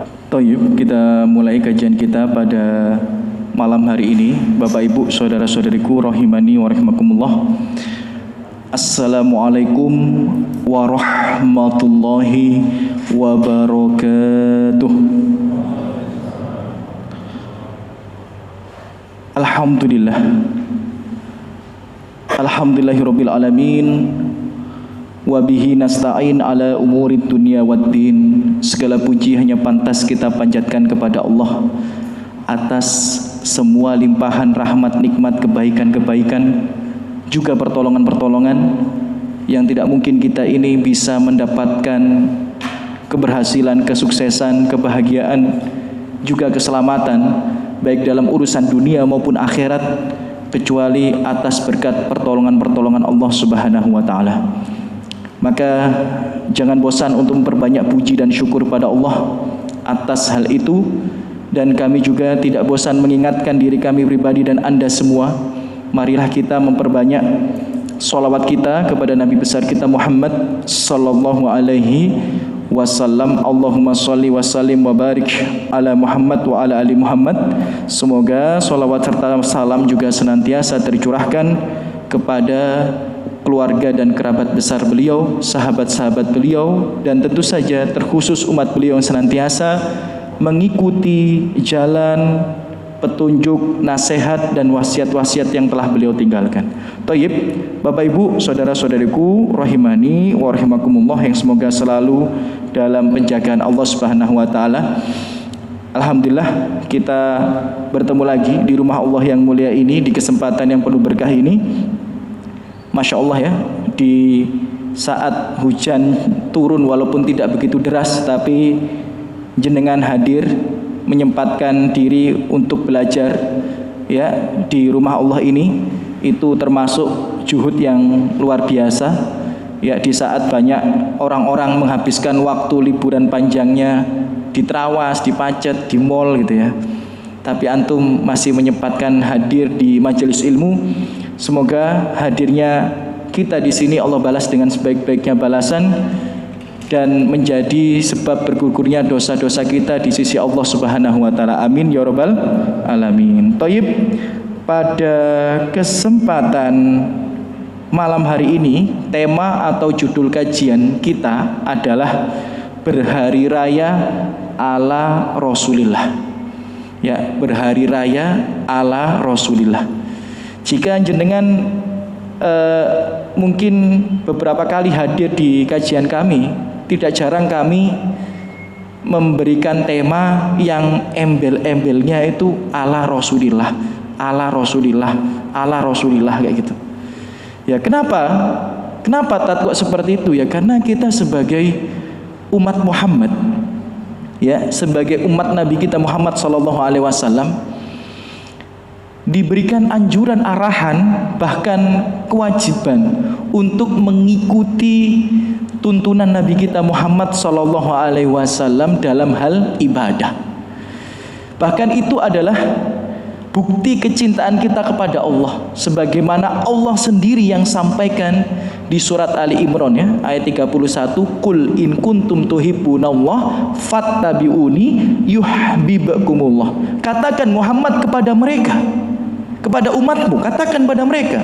Thayyib, kita mulai kajian kita pada malam hari ini. Bapak Ibu, saudara-saudariku rahimani wa rahimakumullah. Assalamualaikum warahmatullahi wabarakatuh. Alhamdulillah. Alhamdulillahirabbil alamin. Wabihi nasta'in ala umurid dunia waddin. Segala puji hanya pantas kita panjatkan kepada Allah atas semua limpahan rahmat, nikmat, kebaikan-kebaikan, juga pertolongan-pertolongan yang tidak mungkin kita ini bisa mendapatkan keberhasilan, kesuksesan, kebahagiaan, juga keselamatan baik dalam urusan dunia maupun akhirat kecuali atas berkat pertolongan-pertolongan Allah Subhanahu wa taala. Maka jangan bosan untuk memperbanyak puji dan syukur pada Allah atas hal itu. Dan kami juga tidak bosan mengingatkan diri kami pribadi dan Anda semua, marilah kita memperbanyak sholawat kita kepada Nabi besar kita Muhammad sallallahu alaihi wasallam. Allahumma sholli wa sallim wa barik ala Muhammad wa ala ali Muhammad. Semoga sholawat serta salam juga senantiasa tercurahkan kepada keluarga dan kerabat besar beliau, sahabat-sahabat beliau, dan tentu saja terkhusus umat beliau yang senantiasa mengikuti jalan petunjuk, nasihat dan wasiat-wasiat yang telah beliau tinggalkan. Thayyib, Bapak Ibu, saudara-saudariku rahimani wa rahimakumullah yang semoga selalu dalam penjagaan Allah Subhanahu wa taala. Alhamdulillah kita bertemu lagi di rumah Allah yang mulia ini di kesempatan yang penuh berkah ini. Masya Allah ya, di saat hujan turun walaupun tidak begitu deras, tapi jenengan hadir menyempatkan diri untuk belajar ya di rumah Allah ini, itu termasuk juhud yang luar biasa ya, di saat banyak orang-orang menghabiskan waktu liburan panjangnya di Trawas, di Pacet, di mall gitu ya, tapi antum masih menyempatkan hadir di majelis ilmu. Semoga hadirnya kita di sini Allah balas dengan sebaik-baiknya balasan dan menjadi sebab bergugurnya dosa-dosa kita di sisi Allah Subhanahu wa taala. Amin ya rabbal alamin. Thayyib, pada kesempatan malam hari ini tema atau judul kajian kita adalah berhari raya ala Rasulillah. Ya, berhari raya ala Rasulillah. Jika jenengan mungkin beberapa kali hadir di kajian kami, tidak jarang kami memberikan tema yang embel-embelnya itu ala Rasulillah, ala Rasulillah, ala Rasulillah kayak gitu. Ya, kenapa kok seperti itu ya? Karena kita sebagai umat Muhammad, ya, sebagai umat Nabi kita Muhammad sallallahu alaihi wasallam diberikan anjuran, arahan, bahkan kewajiban untuk mengikuti tuntunan Nabi kita Muhammad sallallahu alaihi wasallam dalam hal ibadah. Bahkan itu adalah bukti kecintaan kita kepada Allah, sebagaimana Allah sendiri yang sampaikan di surat Ali Imran ya, ayat 31, "Qul in kuntum tuhibbunallah fattabi'uni yuhibbukumullah." Katakan Muhammad kepada mereka, kepada umatmu, katakan pada mereka,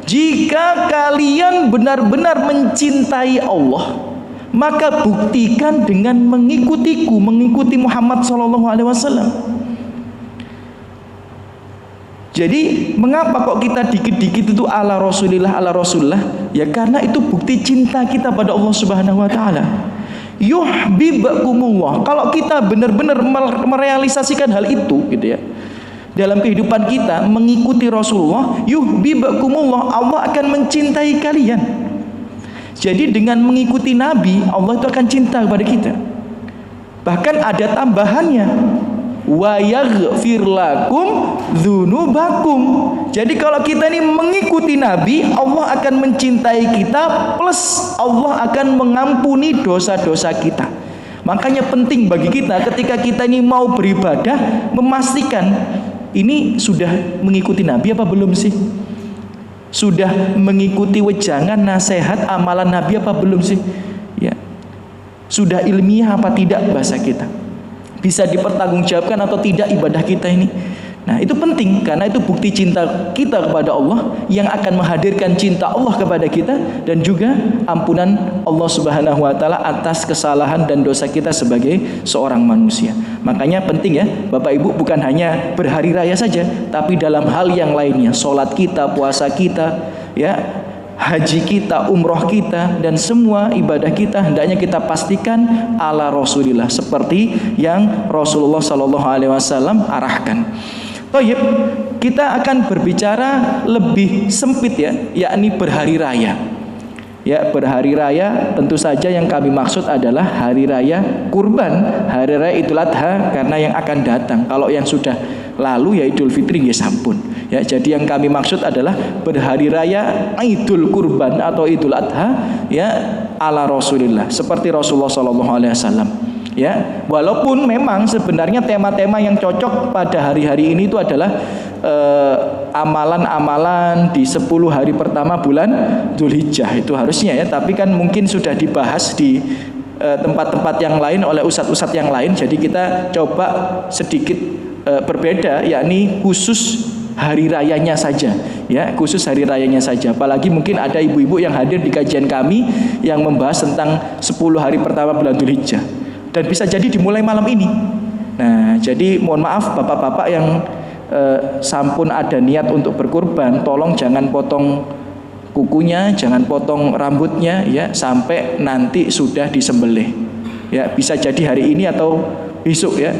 jika kalian benar-benar mencintai Allah, maka buktikan dengan mengikutiku, mengikuti Muhammad SAW. Jadi mengapa kok kita dikit-dikit itu ala Rasulillah, ala Rasulullah? Ya karena itu bukti cinta kita pada Allah Subhanahu wa taala. Yuhibbukumullah. Kalau kita benar-benar merealisasikan hal itu gitu ya, dalam kehidupan kita mengikuti Rasulullah, yuhibbukumullah, Allah akan mencintai kalian. Jadi dengan mengikuti Nabi, Allah itu akan cinta kepada kita. Bahkan ada tambahannya, wa yaghfir lakum dzunubakum. Jadi kalau kita ini mengikuti Nabi, Allah akan mencintai kita, plus Allah akan mengampuni dosa-dosa kita. Makanya penting bagi kita ketika kita ini mau beribadah, memastikan ini sudah mengikuti Nabi apa belum sih? Sudah mengikuti wejangan, nasihat, amalan Nabi apa belum sih? Ya. Sudah ilmiah apa tidak bahasa kita? bisa dipertanggungjawabkan atau tidak ibadah kita ini. Nah, itu penting karena itu bukti cinta kita kepada Allah yang akan menghadirkan cinta Allah kepada kita dan juga ampunan Allah Subhanahu wa taala atas kesalahan dan dosa kita sebagai seorang manusia. Makanya penting ya, Bapak Ibu, bukan hanya berhari raya saja, tapi dalam hal yang lainnya, salat kita, puasa kita, ya, haji kita, umroh kita, dan semua ibadah kita hendaknya kita pastikan ala Rasulillah seperti yang Rasulullah Shallallahu Alaihi Wasallam arahkan. Toyib, kita akan berbicara lebih sempit ya, yakni berhari raya. Ya, berhari raya tentu saja yang kami maksud adalah hari raya kurban, hari raya Idul Adha karena yang akan datang. Kalau yang sudah lalu ya Idul Fitri ya sampun. Ya, jadi yang kami maksud adalah berhari raya Idul Kurban atau Idul Adha ya ala Rasulillah seperti Rasulullah Shallallahu Alaihi Wasallam. Ya, walaupun memang sebenarnya tema-tema yang cocok pada hari-hari ini itu adalah amalan-amalan di 10 hari pertama bulan Dzulhijjah itu harusnya ya, tapi kan mungkin sudah dibahas di tempat-tempat yang lain oleh ustadz-ustadz yang lain. Jadi kita coba sedikit berbeda, yakni khusus hari rayanya saja ya, khusus hari rayanya saja. Apalagi mungkin ada ibu-ibu yang hadir di kajian kami yang membahas tentang 10 hari pertama bulan Dzulhijjah. Dan bisa jadi dimulai malam ini. Nah, jadi mohon maaf bapak-bapak yang sampun ada niat untuk berkurban, tolong jangan potong kukunya, jangan potong rambutnya ya sampai nanti sudah disembelih. Ya, bisa jadi hari ini atau besok ya.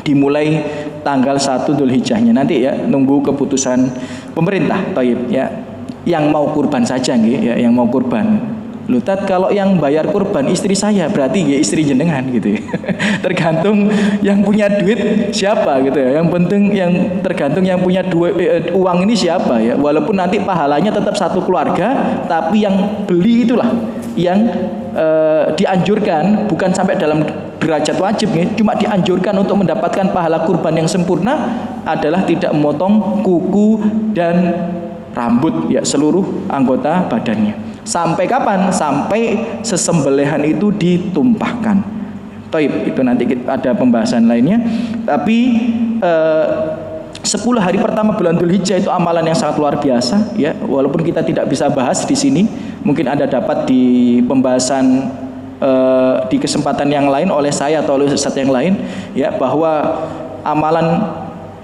Dimulai tanggal 1 Dzulhijjahnya nanti ya, nunggu keputusan pemerintah. Taib ya. Yang mau kurban saja nggih ya, yang mau kurban. Loh, Tat, kalau yang bayar kurban istri saya, berarti ya istri jenengan gitu ya. Tergantung yang punya duit siapa gitu ya. Yang penting yang tergantung yang punya uang ini siapa ya. Walaupun nanti pahalanya tetap satu keluarga, tapi yang beli itulah yang dianjurkan, bukan sampai dalam derajat wajib nih, cuma dianjurkan untuk mendapatkan pahala kurban yang sempurna adalah tidak memotong kuku dan rambut ya, seluruh anggota badannya. Sampai kapan? Sampai sesembelihan itu ditumpahkan. Toib, itu nanti ada pembahasan lainnya. Tapi 10 hari pertama bulan Dzulhijjah itu amalan yang sangat luar biasa ya. Walaupun kita tidak bisa bahas di sini, mungkin Anda dapat di pembahasan di kesempatan yang lain oleh saya atau oleh ustadz yang lain ya, bahwa amalan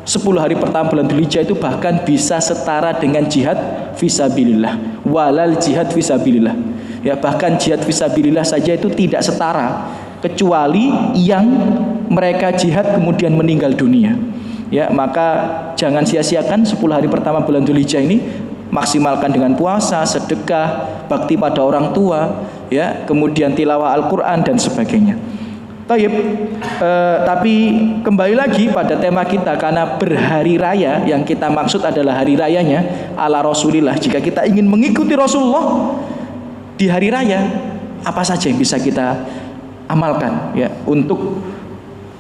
10 hari pertama bulan Dzulhijjah itu bahkan bisa setara dengan jihad fisabilillah, walal jihad fisabilillah ya, bahkan jihad fisabilillah saja itu tidak setara kecuali yang mereka jihad kemudian meninggal dunia ya. Maka jangan sia-siakan 10 hari pertama bulan Dzulhijjah ini, maksimalkan dengan puasa, sedekah, bakti pada orang tua ya, kemudian tilawah Al-Quran dan sebagainya. Tapi kembali lagi pada tema kita, karena berhari raya yang kita maksud adalah hari rayanya ala Rasulillah. Jika kita ingin mengikuti Rasulullah di hari raya, apa saja yang bisa kita amalkan ya untuk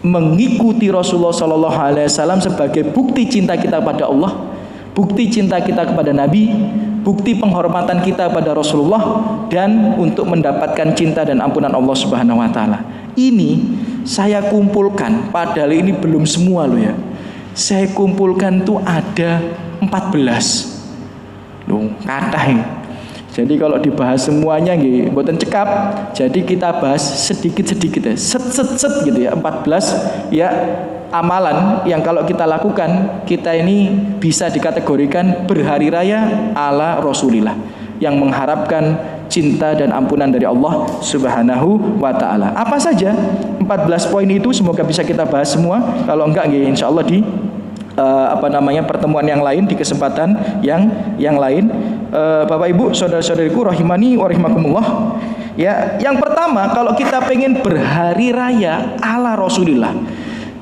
mengikuti Rasulullah Shallallahu Alaihi Wasallam sebagai bukti cinta kita pada Allah, bukti cinta kita kepada Nabi, bukti penghormatan kita pada Rasulullah, dan untuk mendapatkan cinta dan ampunan Allah Subhanahu wa taala. Ini saya kumpulkan, padahal ini belum semua loh ya. Saya kumpulkan tuh ada 14 loh, kathah ini. Jadi kalau dibahas semuanya nggih mboten cekap. Jadi kita bahas sedikit-sedikit ya, set gitu ya, 14 ya amalan yang kalau kita lakukan, kita ini bisa dikategorikan berhari raya ala Rasulillah, yang mengharapkan cinta dan ampunan dari Allah Subhanahu wa taala. Apa saja 14 poin itu? Semoga bisa kita bahas semua. Kalau enggak nggih insyaallah di pertemuan yang lain, di kesempatan yang lain. Bapak Ibu, saudara-saudariku rahimani wa rahimakumullah. Ya, yang pertama, kalau kita pengen berhari raya ala Rasulillah,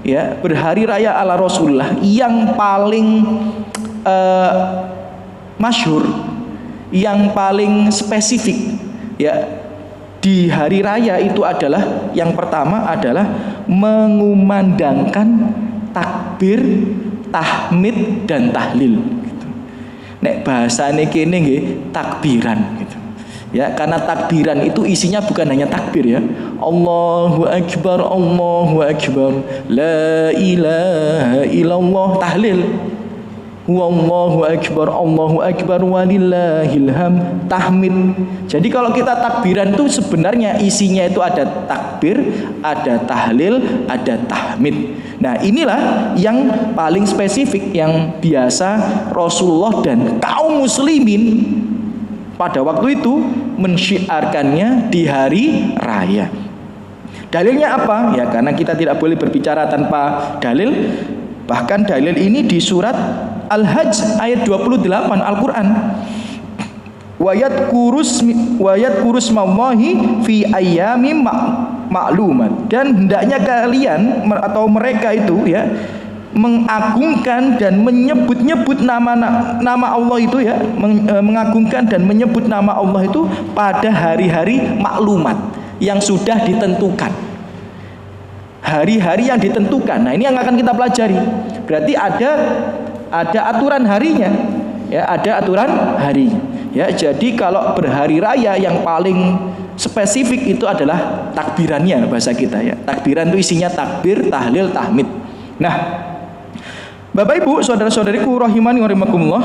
ya, berhari raya ala Rasulullah yang paling masyhur, yang paling spesifik ya di hari raya itu adalah, yang pertama adalah mengumandangkan takbir, tahmid dan tahlil gitu. Nek bahasane kene nggih takbiran gitu. Ya, karena takbiran itu isinya bukan hanya takbir ya. Allahu Akbar, Allahu Akbar, la ilaha illallah, tahlil. Wallahu Akbar, Allahu Akbar, walillahil hamd, tahmid. Jadi kalau kita takbiran itu sebenarnya isinya itu ada takbir, ada tahlil, ada tahmid. Nah, inilah yang paling spesifik yang biasa Rasulullah dan kaum muslimin pada waktu itu mensyiarkannya di hari raya. Dalilnya apa? Ya, karena kita tidak boleh berbicara tanpa dalil. Bahkan dalil ini di surat Al-Hajj ayat 28 Al-Quran. Wayat kurus mawahi fi ayyamim ma'lumat. Dan hendaknya kalian atau mereka itu ya mengagungkan dan menyebut-nyebut nama Allah itu ya, mengagungkan dan menyebut nama Allah itu pada hari-hari maklumat yang sudah ditentukan. Hari-hari yang ditentukan. Nah, ini yang akan kita pelajari. Berarti ada aturan harinya. Ya, ada aturan harinya. Ya, jadi kalau berhari raya yang paling spesifik itu adalah takbirannya bahasa kita ya. Takbiran itu isinya takbir, tahlil, tahmid. Nah, Bapak Ibu, saudara-saudariku rahimani wa rahimakumullah,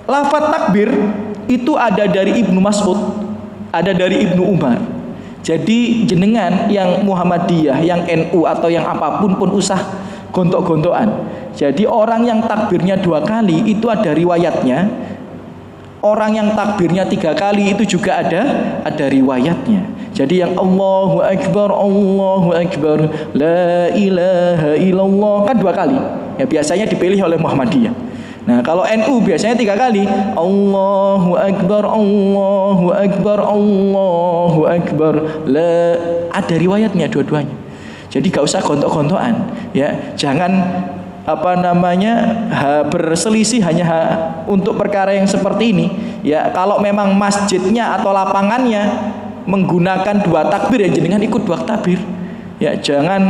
lafaz takbir itu ada dari Ibnu Mas'ud, ada dari Ibnu Umar. Jadi jenengan yang Muhammadiyah, yang NU atau yang apapun pun usah gontok-gontokan. Jadi orang yang takbirnya 2 kali itu ada riwayatnya. Orang yang takbirnya 3 kali itu juga ada riwayatnya. Jadi yang Allahu Akbar, la ilaha illallah kan 2 kali. Ya, biasanya dipilih oleh Muhammadiyah. Nah, kalau NU biasanya 3 kali. Allahu Akbar, Allahu Akbar, Allahu Akbar. Ada riwayatnya dua-duanya. Jadi gak usah gontok-gontokan. Ya, jangan berselisih hanya untuk perkara yang seperti ini. Ya, kalau memang masjidnya atau lapangannya menggunakan 2 takbir ya jenengan ikut 2 takbir. Ya, jangan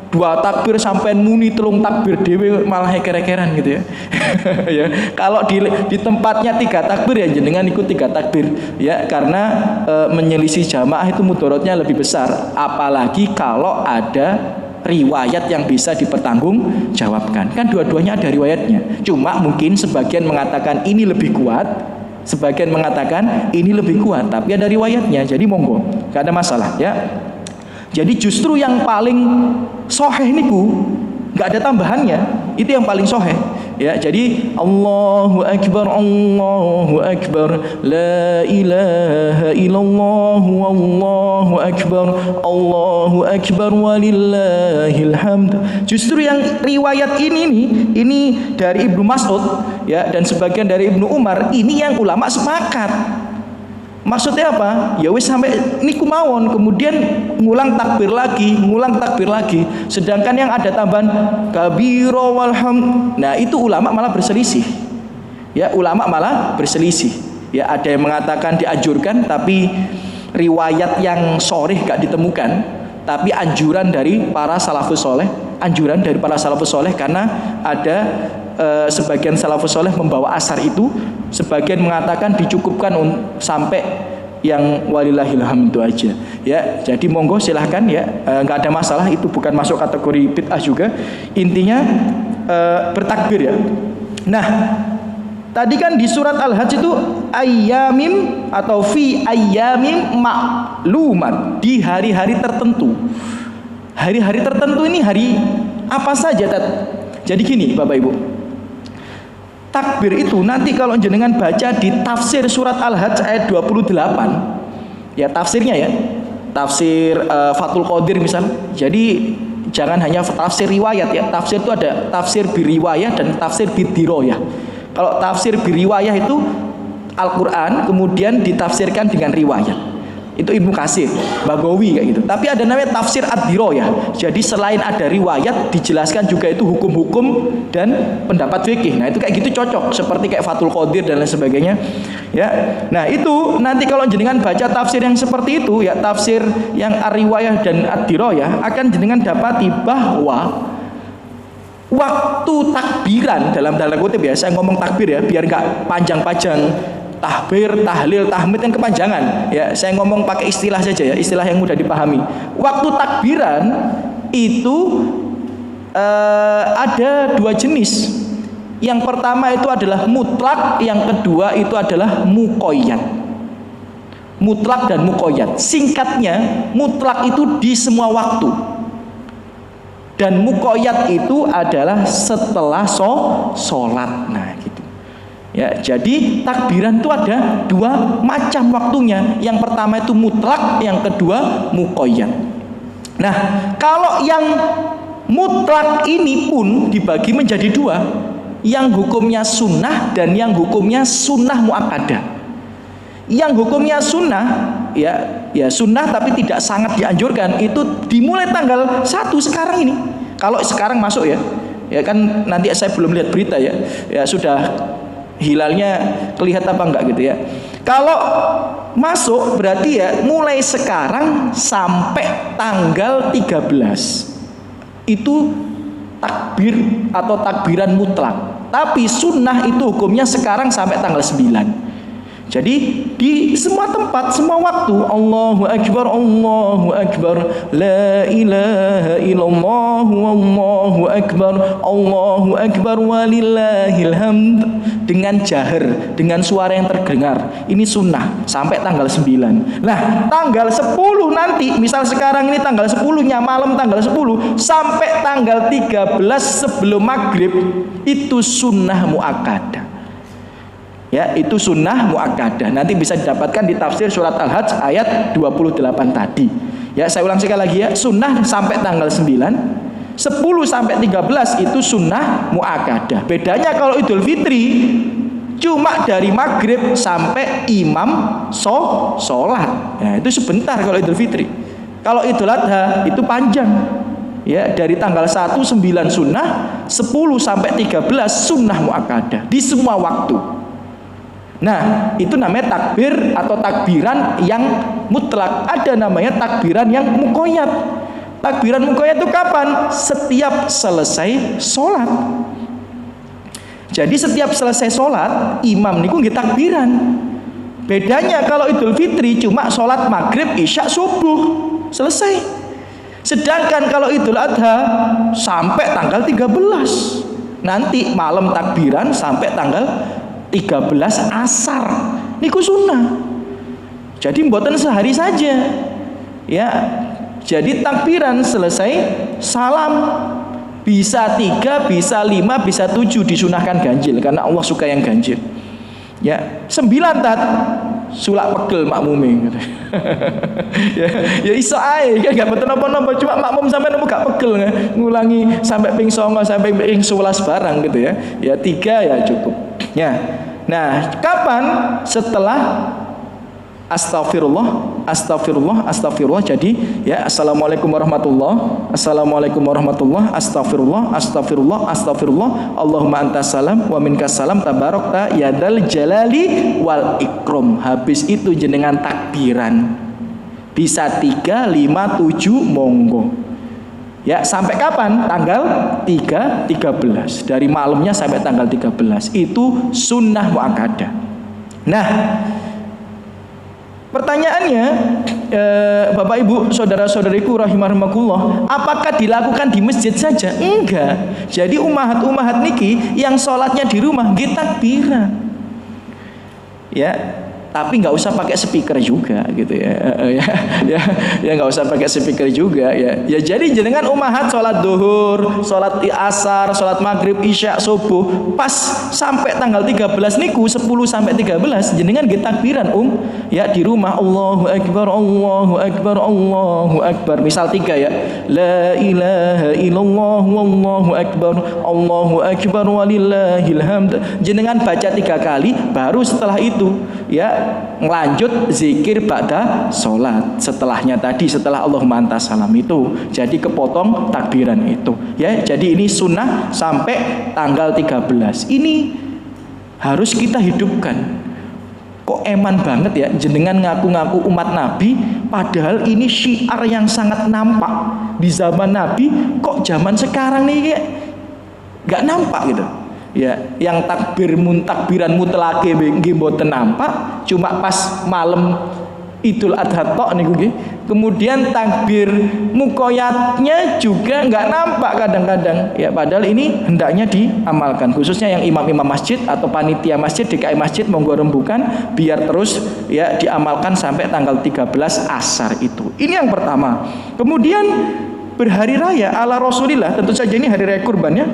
2 takbir sampai muni 3 takbir dewe malah kere-keran gitu ya. Ya, kalau di tempatnya 3 takbir ya jenengan ikut 3 takbir ya, karena menyelisih jamaah itu mudaratnya lebih besar, apalagi kalau ada riwayat yang bisa dipertanggungjawabkan. Kan dua-duanya ada riwayatnya. Cuma mungkin sebagian mengatakan ini lebih kuat, sebagian mengatakan ini lebih kuat, tapi ada riwayatnya. Jadi monggo, gak ada masalah ya. Jadi justru yang paling soheh niku gak ada tambahannya, itu yang paling soheh ya. Jadi Allahu Akbar, Allahu Akbar, la ilaha illallah, Allahu Akbar, Allahu Akbar, walillahil hamd. Justru yang riwayat ini dari Ibnu Mas'ud ya, dan sebagian dari Ibnu Umar, ini yang ulama sepakat. Maksudnya apa? Ya wis sampai niku mawon, kemudian ngulang takbir lagi. Sedangkan yang ada tambahan kabiro walham. Nah, itu ulama malah berselisih. Ya, ulama malah berselisih. Ya, ada yang mengatakan dianjurkan, tapi riwayat yang sharih gak ditemukan. Tapi anjuran dari para salafus soleh, karena ada sebagian salafus soleh membawa asar itu, sebagian mengatakan dicukupkan sampai yang walillahil hamd itu aja ya. Jadi monggo silahkan ya, nggak ada masalah, itu bukan masuk kategori bid'ah juga. Intinya bertakbir ya. Nah, tadi kan di surat Al-Hajj itu ayyamim atau fi ayyamim ma'lumat, di hari-hari tertentu. Hari-hari tertentu ini hari apa saja? Jadi gini Bapak Ibu, takbir itu nanti kalau jenengan baca di tafsir surat Al-Hajj ayat 28 ya, tafsirnya ya, tafsir Fathul Qadir misal. Jadi jangan hanya tafsir riwayat ya, tafsir itu ada tafsir biriwayah dan tafsir bidiroyah. Kalau tafsir biriwayah itu Al-Quran kemudian ditafsirkan dengan riwayat, itu Ibnu Katsir, Bagawi kayak gitu. Tapi ada namanya tafsir ad-diroyah. Jadi selain ada riwayat, dijelaskan juga itu hukum-hukum dan pendapat fikih. Nah, itu kayak gitu cocok, seperti kayak Fathul Qadir dan lain sebagainya. Ya. Nah, itu nanti kalau jenengan baca tafsir yang seperti itu ya, tafsir yang ar-riwayah dan ad-diroyah, akan jenengan dapati bahwa waktu takbiran, dalam tanda kutip ya, saya ngomong takbir ya biar nggak panjang-panjang tahbir, tahlil, tahmid kan kepanjangan. Ya, saya ngomong pakai istilah saja ya, istilah yang mudah dipahami. Waktu takbiran itu ada dua jenis. Yang pertama itu adalah mutlak, yang kedua itu adalah muqayyad. Mutlak dan muqayyad. Singkatnya, mutlak itu di semua waktu. Dan muqayyad itu adalah setelah sholat. Nah, gitu. Ya, jadi takbiran itu ada dua macam waktunya. Yang pertama itu mutlak, yang kedua muqayyad. Nah, kalau yang mutlak ini pun dibagi menjadi dua, yang hukumnya sunnah dan yang hukumnya sunnah muakkadah. Yang hukumnya sunnah, ya sunnah tapi tidak sangat dianjurkan, itu dimulai tanggal 1 sekarang ini. Kalau sekarang masuk ya kan nanti saya belum lihat berita ya sudah hilalnya kelihatan apa enggak gitu ya. Kalau masuk berarti ya mulai sekarang sampai tanggal 13 itu takbir atau takbiran mutlak. Tapi sunnah itu hukumnya sekarang sampai tanggal 9. Jadi di semua tempat, semua waktu, Allahu Akbar, Allahu Akbar, La ilaha illallah, Allahu Akbar, walillahil hamd, dengan jahar, dengan suara yang terdengar. Ini sunnah sampai tanggal 9. Nah, tanggal 10 nanti, misal sekarang ini tanggal 10-nya, malam tanggal 10 sampai tanggal 13 sebelum maghrib, itu sunnah muakkadah. Ya, itu sunnah muakkadah. Nanti bisa didapatkan di tafsir surat Al-Hajj ayat 28 tadi. Ya, saya ulang sekali lagi ya. Sunnah sampai tanggal 9, 10 sampai 13 itu sunnah muakkadah. Bedanya kalau Idul Fitri cuma dari maghrib sampai imam sholat. Ya, itu sebentar kalau Idul Fitri. Kalau Idul Adha itu panjang. Ya, dari tanggal 1 9 sunnah, 10 sampai 13 sunnah muakkadah di semua waktu. Nah, itu namanya takbir atau takbiran yang mutlak. Ada namanya takbiran yang muqayyad. Takbiran muqayyad itu kapan? Setiap selesai sholat. Jadi setiap selesai sholat, imam niku nggih takbiran. Bedanya kalau Idul Fitri cuma sholat maghrib, isya, subuh, selesai. Sedangkan kalau Idul Adha sampai tanggal 13. Nanti malam takbiran sampai tanggal 13 asar niku sunnah. Jadi mboten sehari saja. Ya. Jadi takbiran selesai salam, bisa 3, bisa 5, bisa 7 disunahkan ganjil karena Allah suka yang ganjil. Ya, 9 tat sulak pegel makmume gitu. ya iso ae kan gak betul napa-napa, cuma makmum sampai nemu gak pegel ngulangi sampai ping 9 sampai ping 11 barang gitu ya. Ya 3 ya cukup. Ya. Nah, kapan? Setelah astagfirullah. Jadi ya, assalamualaikum warahmatullah, astagfirullah, Allahumma antas salam wa minkas salam, tabarakta ya dzal jalali wal ikram. Habis itu jenengan takbiran. Bisa 3, 5, 7 monggo. Ya, sampai kapan? Tanggal 13. Dari malamnya sampai tanggal 13. Itu sunnah muakkadah. Nah, pertanyaannya, Bapak Ibu, saudara-saudariku rahimakumullah, apakah dilakukan di masjid saja? Enggak. Jadi umahat niki yang sholatnya di rumah nggih takbiran. Ya, tapi nggak usah pakai speaker juga gitu ya. Ya nggak usah pakai speaker juga ya. Ya jadi jenengan umahat sholat duhur, sholat asar, sholat maghrib, isya, subuh, pas sampai tanggal 13 niku 10 sampai 13 jenengan nggih takbiran ya di rumah. Allahu Akbar, Allahu Akbar, Allahu Akbar. Misal 3 ya. La ilaha illallah, wallahu akbar, Allahu akbar, walillahil hamd. Jenengan baca 3 kali, baru setelah itu ya ngelanjut zikir ba'da sholat. Setelahnya tadi, setelah Allahumma antas salam itu, jadi kepotong takbiran itu ya. Jadi ini sunnah sampai tanggal 13. Ini harus kita hidupkan. Kok eman banget ya jenengan ngaku-ngaku umat Nabi, padahal ini syiar yang sangat nampak di zaman Nabi. Kok zaman sekarang nih kayak gak nampak gitu. Ya, yang takbiran mutlake nggih mboten nampak, cuma pas malam Idul Adha tok niku nggih. Kemudian takbir mukoyatnya juga nggak nampak kadang-kadang. Ya, padahal ini hendaknya diamalkan, khususnya yang imam-imam masjid atau panitia masjid, DKI masjid monggo rembukan biar terus ya diamalkan sampai tanggal 13 asar itu. Ini yang pertama. Kemudian berhari raya ala Rasulillah, tentu saja ini hari raya kurban ya.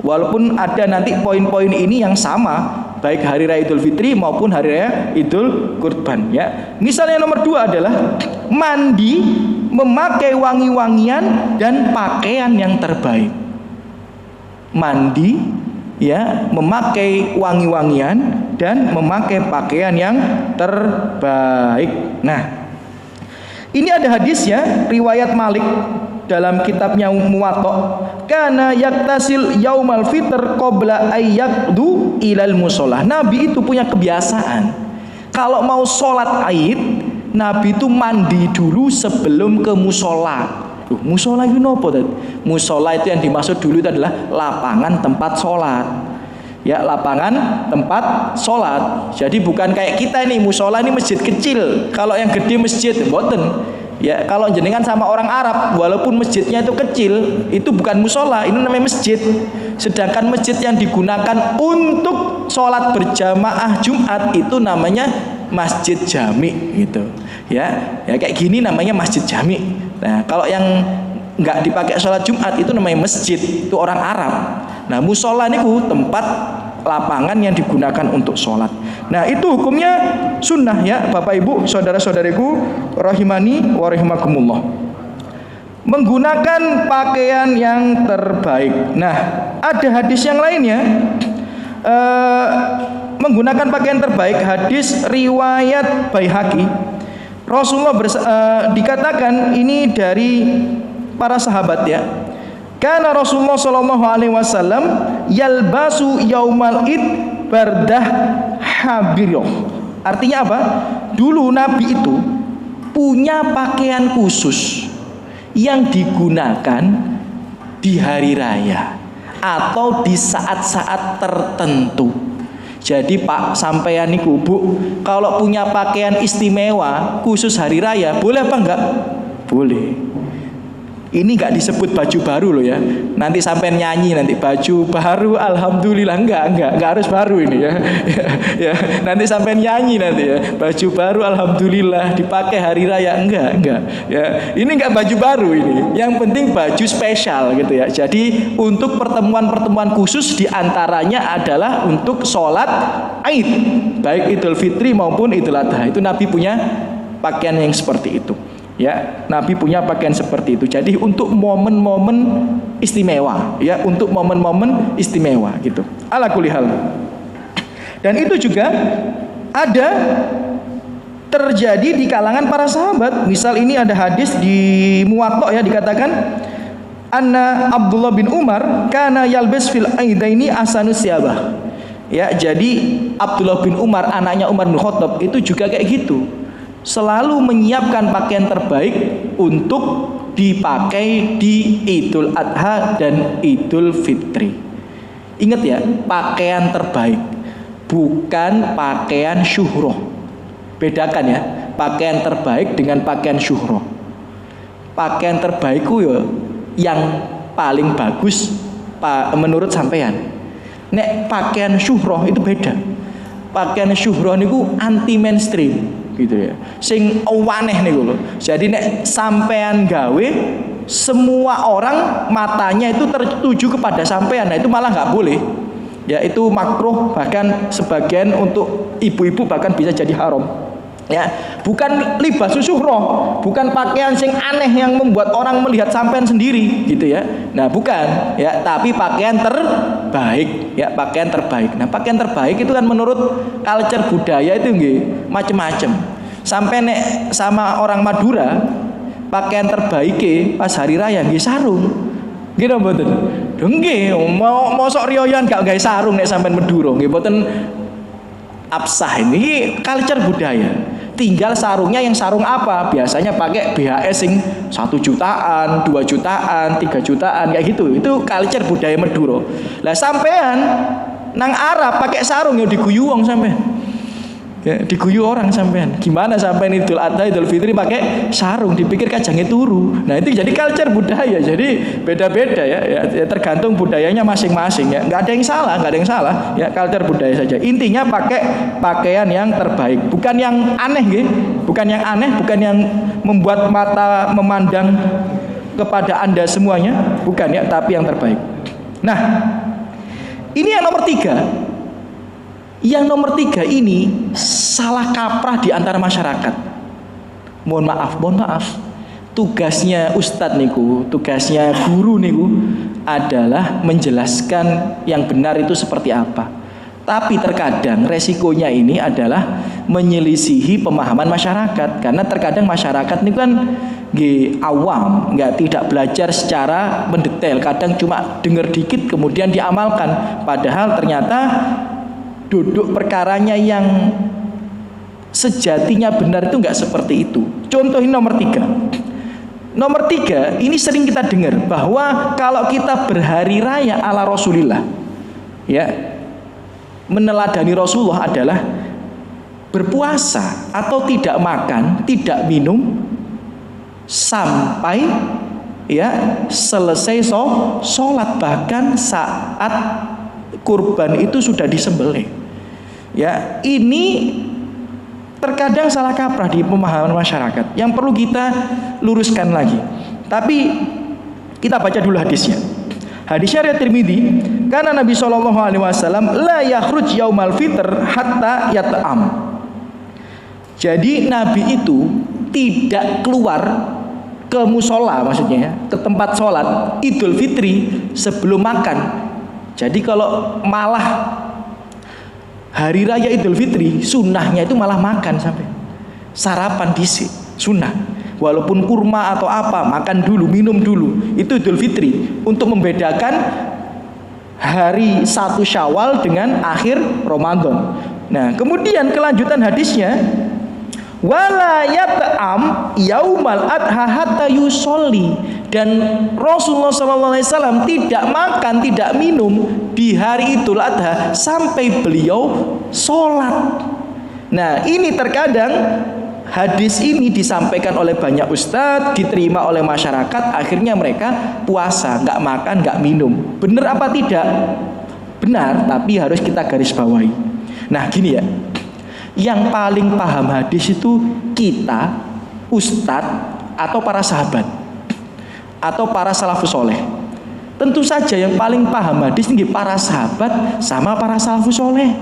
Walaupun ada nanti poin-poin ini yang sama, baik hari raya Idul Fitri maupun hari raya Idul Kurban ya. Misalnya nomor 2 adalah mandi, memakai wangi-wangian dan pakaian yang terbaik. Mandi ya, memakai wangi-wangian dan memakai pakaian yang terbaik. Nah, ini ada hadisnya riwayat Malik dalam kitabnya Muwatta, kana yaktasil yaumal fitr qabla ayyaqdu ilal musholah. Nabi itu punya kebiasaan kalau mau sholat Aid, Nabi itu mandi dulu sebelum ke musola. Musola itu apa? Musola itu yang dimaksud dulu itu adalah lapangan tempat sholat. Ya, lapangan tempat sholat. Jadi bukan kayak kita ini, musola ini masjid kecil. Kalau yang gede masjid mboten. Ya, kalau jenengan sama orang Arab, walaupun masjidnya itu kecil, itu bukan musola, ini namanya masjid. Sedangkan masjid yang digunakan untuk sholat berjamaah Jumat itu namanya masjid jami gitu. Ya, kayak gini namanya masjid jami. Nah, kalau yang nggak dipakai sholat Jumat itu namanya masjid, itu orang Arab. Nah, musola niku tempat lapangan yang digunakan untuk sholat. Nah, itu hukumnya sunnah ya Bapak Ibu saudara-saudariku rahimani wa rahimakumullah. Menggunakan pakaian yang terbaik. Nah, ada hadis yang lainnya menggunakan pakaian terbaik, hadis riwayat Baihaqi. Rasulullah dikatakan ini dari para sahabat ya. Karena Rasulullah Shallallahu Alaihi Wasallam yalbasu yaumal id bardah habiroh. Artinya apa? Dulu Nabi itu punya pakaian khusus yang digunakan di hari raya atau di saat-saat tertentu. Jadi Pak sampeyan niku Bu, kalau punya pakaian istimewa khusus hari raya, boleh apa enggak? Boleh. Ini nggak disebut baju baru loh ya. Nanti sampai nyanyi nanti baju baru, alhamdulillah, enggak harus baru ini ya. Ya, nanti sampai nyanyi nanti ya. Baju baru, alhamdulillah, dipakai hari raya, enggak. Ya, ini enggak baju baru ini. Yang penting baju spesial gitu ya. Jadi untuk pertemuan-pertemuan khusus diantaranya adalah untuk sholat Aid, baik Idul Fitri maupun Idul Adha. Itu Nabi punya pakaian yang seperti itu. Ya, Nabi punya pakaian seperti itu. Jadi untuk momen-momen istimewa, ya, untuk momen-momen istimewa gitu. Ala kulli hal. Dan itu juga ada terjadi di kalangan para sahabat. Misal ini ada hadis di Muwatta ya, dikatakan anna Abdullah bin Umar kana yalbis fil aidaini asanus siyabah. Ya, jadi Abdullah bin Umar anaknya Umar bin Khattab itu juga kayak gitu. Selalu menyiapkan pakaian terbaik untuk dipakai di Idul Adha dan Idul Fitri. Ingat ya, pakaian terbaik, bukan pakaian syuhroh. Bedakan ya, pakaian terbaik dengan pakaian syuhroh. Pakaian terbaikku ya yang paling bagus menurut sampean. Nek pakaian syuhroh itu beda. Pakaian syuhroh niku anti mainstream gitu ya. Sing waneh niku lho. Jadi nek sampean gawe, semua orang matanya itu tertuju kepada sampean. Nah, itu malah nggak boleh. Ya, itu makruh, bahkan sebagian untuk ibu-ibu bahkan bisa jadi haram. Ya, bukan libas syuhroh, bukan pakaian sing aneh yang membuat orang melihat sampean sendiri gitu ya. Nah, bukan ya, tapi pakaian terbaik ya, pakaian terbaik. Nah, pakaian terbaik itu kan menurut culture budaya itu nggih macem-macem. Sampai nek sama orang Madura pakaian terbaik pas hari raya nggih sarung. Nggih napa mboten? Nggih, mosok riyoyan gak gawe sarung nek sampean Madura nggih mboten absah. Ini culture budaya. Tinggal sarungnya yang sarung apa? Biasanya pakai BHS sing 1 jutaan, 2 jutaan, 3 jutaan kayak gitu. Itu culture budaya Madura. Lah sampean nang Arab pakai sarung ya diguyu wong sampean. Ya, diguyu orang sampean. Gimana sampean Idul Adha, Idul Fitri pakai sarung, dipikir kajangnya turu. Nah, itu jadi culture budaya. Jadi beda-beda ya, tergantung budayanya masing-masing ya. Enggak ada yang salah, enggak ada yang salah. Ya, culture budaya saja. Intinya pakai pakaian yang terbaik, bukan yang aneh gitu. Bukan yang aneh, bukan yang membuat mata memandang kepada Anda semuanya, bukan ya, tapi yang terbaik. Nah, ini yang nomor 3. Yang nomor 3 ini salah kaprah di antara masyarakat. Mohon maaf. Tugasnya ustadz niku, tugasnya guru niku adalah menjelaskan yang benar itu seperti apa. Tapi terkadang resikonya ini adalah menyelisihi pemahaman masyarakat. Karena terkadang masyarakat ini kan awam, tidak belajar secara mendetail. Kadang cuma dengar dikit kemudian diamalkan. Padahal ternyata duduk perkaranya yang sejatinya benar itu enggak seperti itu. Contoh ini nomor 3. Nomor 3 ini sering kita dengar bahwa kalau kita berhari raya ala Rasulillah, ya, meneladani Rasulullah adalah berpuasa atau tidak makan, tidak minum sampai ya selesai sholat, bahkan saat kurban itu sudah disembelih. Ya, ini terkadang salah kaprah di pemahaman masyarakat yang perlu kita luruskan lagi. Tapi kita baca dulu hadisnya. Hadisnya riwayat Tirmidzi, karena Nabi SAW la yakhruj yaumal fitr hatta yat'am. Jadi Nabi itu tidak keluar ke musola, maksudnya ke tempat sholat Idul Fitri sebelum makan. Jadi kalau malah hari raya Idul Fitri, sunnahnya itu malah makan sampai sarapan dhisik, sunnah. Walaupun kurma atau apa, makan dulu, minum dulu. Itu Idul Fitri untuk membedakan hari 1 Syawal dengan akhir Ramadan. Nah, kemudian kelanjutan hadisnya, wala yat'am yaumal adha hatta yusolli, dan Rasulullah SAW tidak makan, tidak minum di hari Idul Adha sampai beliau sholat. Nah, ini terkadang hadis ini disampaikan oleh banyak ustadz, diterima oleh masyarakat, akhirnya mereka puasa, nggak makan, nggak minum. Benar apa tidak? Benar, tapi harus kita garis bawahi. Nah, gini ya, yang paling paham hadis itu kita, ustadz, atau para sahabat, atau para salafus soleh. Tentu saja yang paling paham hadis ini para sahabat sama para salafus soleh.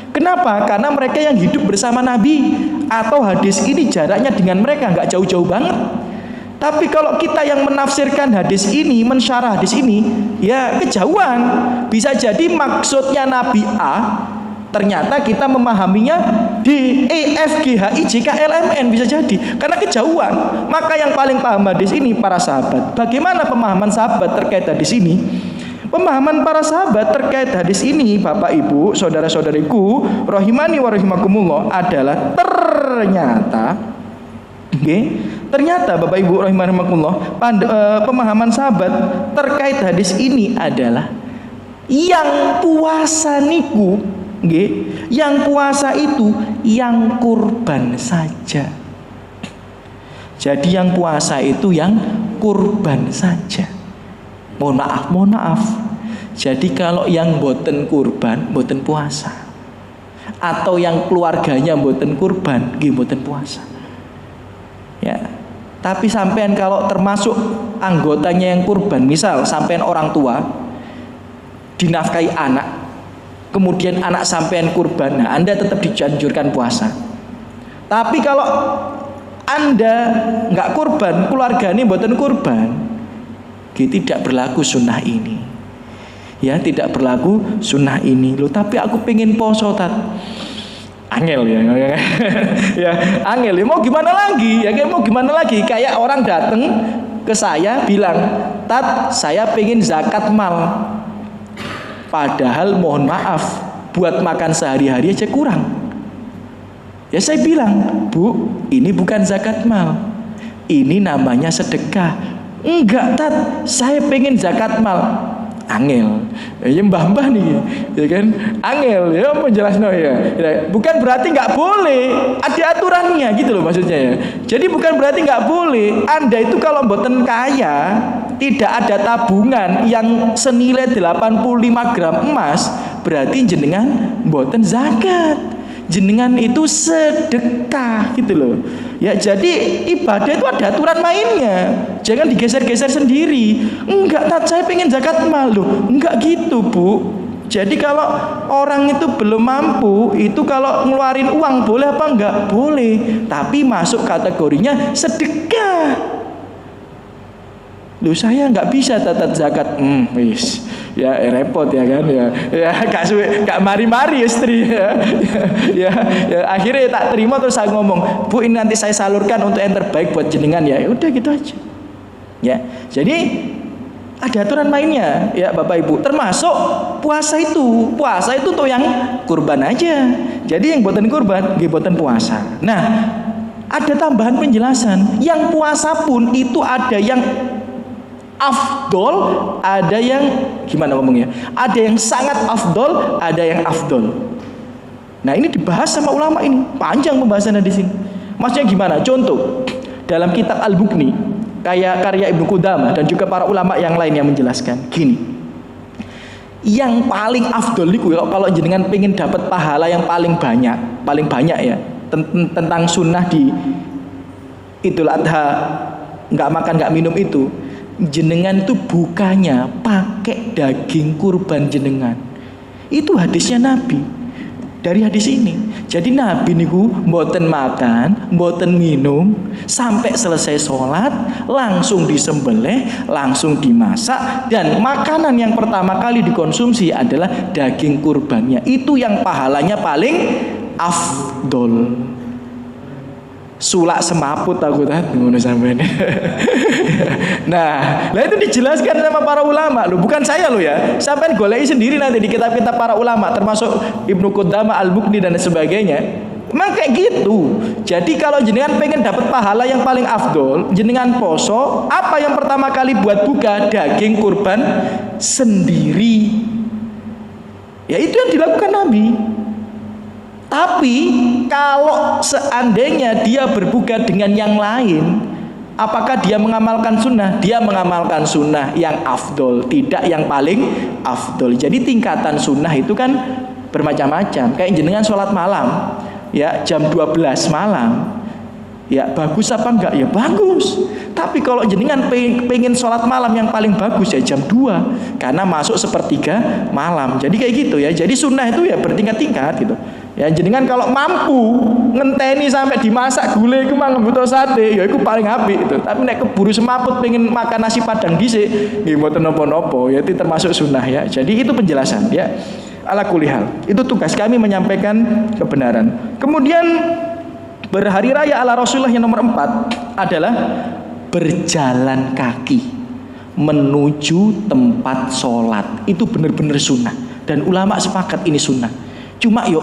Kenapa? Karena mereka yang hidup bersama Nabi, atau hadis ini jaraknya dengan mereka nggak jauh-jauh banget. Tapi kalau kita yang menafsirkan hadis ini, mensyarah hadis ini, ya kejauhan. Bisa jadi maksudnya Nabi A, ternyata kita memahaminya di E, F, G, H, I, J, K, L, M, N, bisa jadi karena kejauhan. Maka yang paling paham hadis ini para sahabat. Bagaimana pemahaman sahabat terkait hadis ini? Pemahaman para sahabat terkait hadis ini, Bapak Ibu, saudara-saudariku, rahimani wa rahimakumullah, adalah ternyata Bapak Ibu rahimani wa rahimakumullah, pemahaman sahabat terkait hadis ini adalah yang puasa niku, yang puasa itu yang kurban saja. Jadi yang puasa itu yang kurban saja. Mohon maaf. Jadi kalau yang boten kurban, boten puasa. Atau yang keluarganya boten kurban, boten puasa. Ya. Tapi sampean kalau termasuk anggotanya yang kurban, misal sampean orang tua dinafkahi anak, kemudian anak sampean kurban, nah Anda tetap dianjurkan puasa. Tapi kalau Anda nggak kurban, keluarga ini boten kurban, tidak berlaku sunnah ini. Ya, tidak berlaku sunnah ini. Loh, tapi aku pengen poso, Tat. Angel ya. Ya, angel. Ya, mau gimana lagi? Ya, mau gimana lagi? Kayak orang datang ke saya bilang, "Tat, saya pengen zakat mal." Padahal mohon maaf, buat makan sehari-hari aja kurang. Ya saya bilang, Bu, ini bukan zakat mal, ini namanya sedekah. Enggak, Tat, saya pengen zakat mal. Angel, ya mbah-mbah nih, ya kan? Angel, ya menjelaskan ya. Bukan berarti nggak boleh, ada aturannya gitu loh maksudnya ya. Jadi bukan berarti nggak boleh. Anda itu kalau mboten kaya, tidak ada tabungan yang senilai 85 gram emas, berarti jenengan mboten zakat. Jenengan itu sedekah gitu loh. Ya, jadi ibadah itu ada aturan mainnya. Jangan digeser-geser sendiri. Enggak, Tat, saya pengen zakat mal loh. Enggak gitu, Bu. Jadi kalau orang itu belum mampu, itu kalau ngeluarin uang boleh apa enggak? Boleh. Tapi masuk kategorinya sedekah. Loh, saya nggak bisa tatat zakat. Wis. Ya repot ya kan ya. Ya gak mari-mari istri ya. Ya akhirnya tak terima terus saya ngomong, Bu, ini nanti saya salurkan untuk yang terbaik buat jenengan ya. Udah gitu aja. Ya. Jadi ada aturan mainnya ya Bapak Ibu. Termasuk puasa itu. Puasa itu tuh yang kurban aja. Jadi yang buatan kurban, nggih buatan puasa. Nah, ada tambahan penjelasan. Yang puasa pun itu ada yang afdol, ada yang gimana ngomongnya? Ada yang sangat afdol, ada yang afdol. Nah, ini dibahas sama ulama ini. Panjang pembahasannya di sini. Maksudnya gimana? Contoh, dalam kitab Al-Bukhni, kayak karya Ibnu Qudamah dan juga para ulama yang lain yang menjelaskan. Gini. Yang paling afdol itu kalau jenengan pengen dapat pahala yang paling banyak ya, tentang sunnah di Idul Adha, nggak makan nggak minum itu, jenengan itu bukannya pakai daging kurban jenengan. Itu hadisnya Nabi. Dari hadis ini. Jadi Nabi niku mboten makan, mboten minum sampai selesai sholat, langsung disembelih, langsung dimasak, dan makanan yang pertama kali dikonsumsi adalah daging kurbannya. Itu yang pahalanya paling afdol. Sulak semaput aku tadi ngono sampean. Nah, itu dijelaskan sama para ulama loh, bukan saya loh ya. Sampean goleki sendiri nanti di kitab-kitab para ulama termasuk Ibnu Qudamah, Al-Bukhni dan sebagainya. Memang kayak gitu. Jadi kalau jenengan pengen dapat pahala yang paling afdol, jenengan poso, apa yang pertama kali buat buka? Daging kurban sendiri. Ya itu yang dilakukan Nabi. Tapi kalau seandainya dia berbuka dengan yang lain, apakah dia mengamalkan sunnah? Dia mengamalkan sunnah yang afdol, tidak yang paling afdol. Jadi tingkatan sunnah itu kan bermacam-macam. Kayak jenengan sholat malam, ya jam 12 malam, ya bagus apa enggak? Ya bagus. Tapi kalau jenengan pengen sholat malam yang paling bagus ya jam 2, karena masuk sepertiga malam. Jadi kayak gitu ya. Jadi sunnah itu ya bertingkat-tingkat gitu. Ya jenengan kalau mampu ngenteni sampai dimasak gulai iku mang butuh sate, ya iku paling apik itu. Tapi nek keburu semaput pengen makan nasi padang dhisik, nggih mboten napa-napa, ya itu termasuk sunnah ya. Jadi itu penjelasan ya. Ala kulli hal. Itu tugas kami menyampaikan kebenaran. Kemudian berhari raya ala Rasulullah yang nomor 4 adalah berjalan kaki menuju tempat sholat. Itu benar-benar sunnah dan ulama sepakat ini sunnah. Cuma ya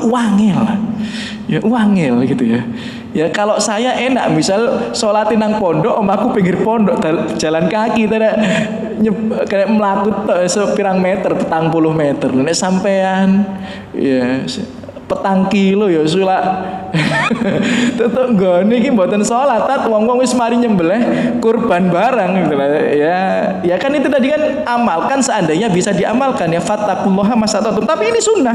uangel gitu ya. Ya kalau saya enak misal sholatin nang pondok, omaku pinggir pondok jalan kaki kayak melaku sepirang meter, 40 meter. Nek sampean ya petang kilo ya sulak tutuk nggone iki mboten salat tat wong-wong wis mari nyembelih kurban barang gitu lah ya kan itu tadi kan amalkan seandainya bisa diamalkan ya fattaqullaha masatatum. Tapi ini sunnah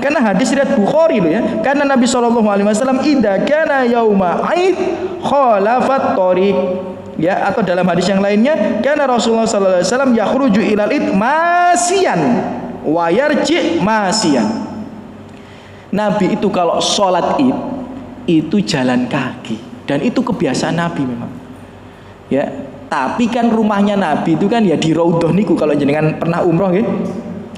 karena hadis riwayat Bukhari loh ya, karena Nabi SAW idza kana yauma aid khalafat tariq ya, atau dalam hadis yang lainnya karena Rasulullah SAW yakhruju ilal id masiyan wa yarji masiyan. Nabi itu kalau sholat id itu jalan kaki dan itu kebiasaan Nabi memang ya. Tapi kan rumahnya Nabi itu kan ya di Raudhah niku, kalau jenengan pernah umroh ya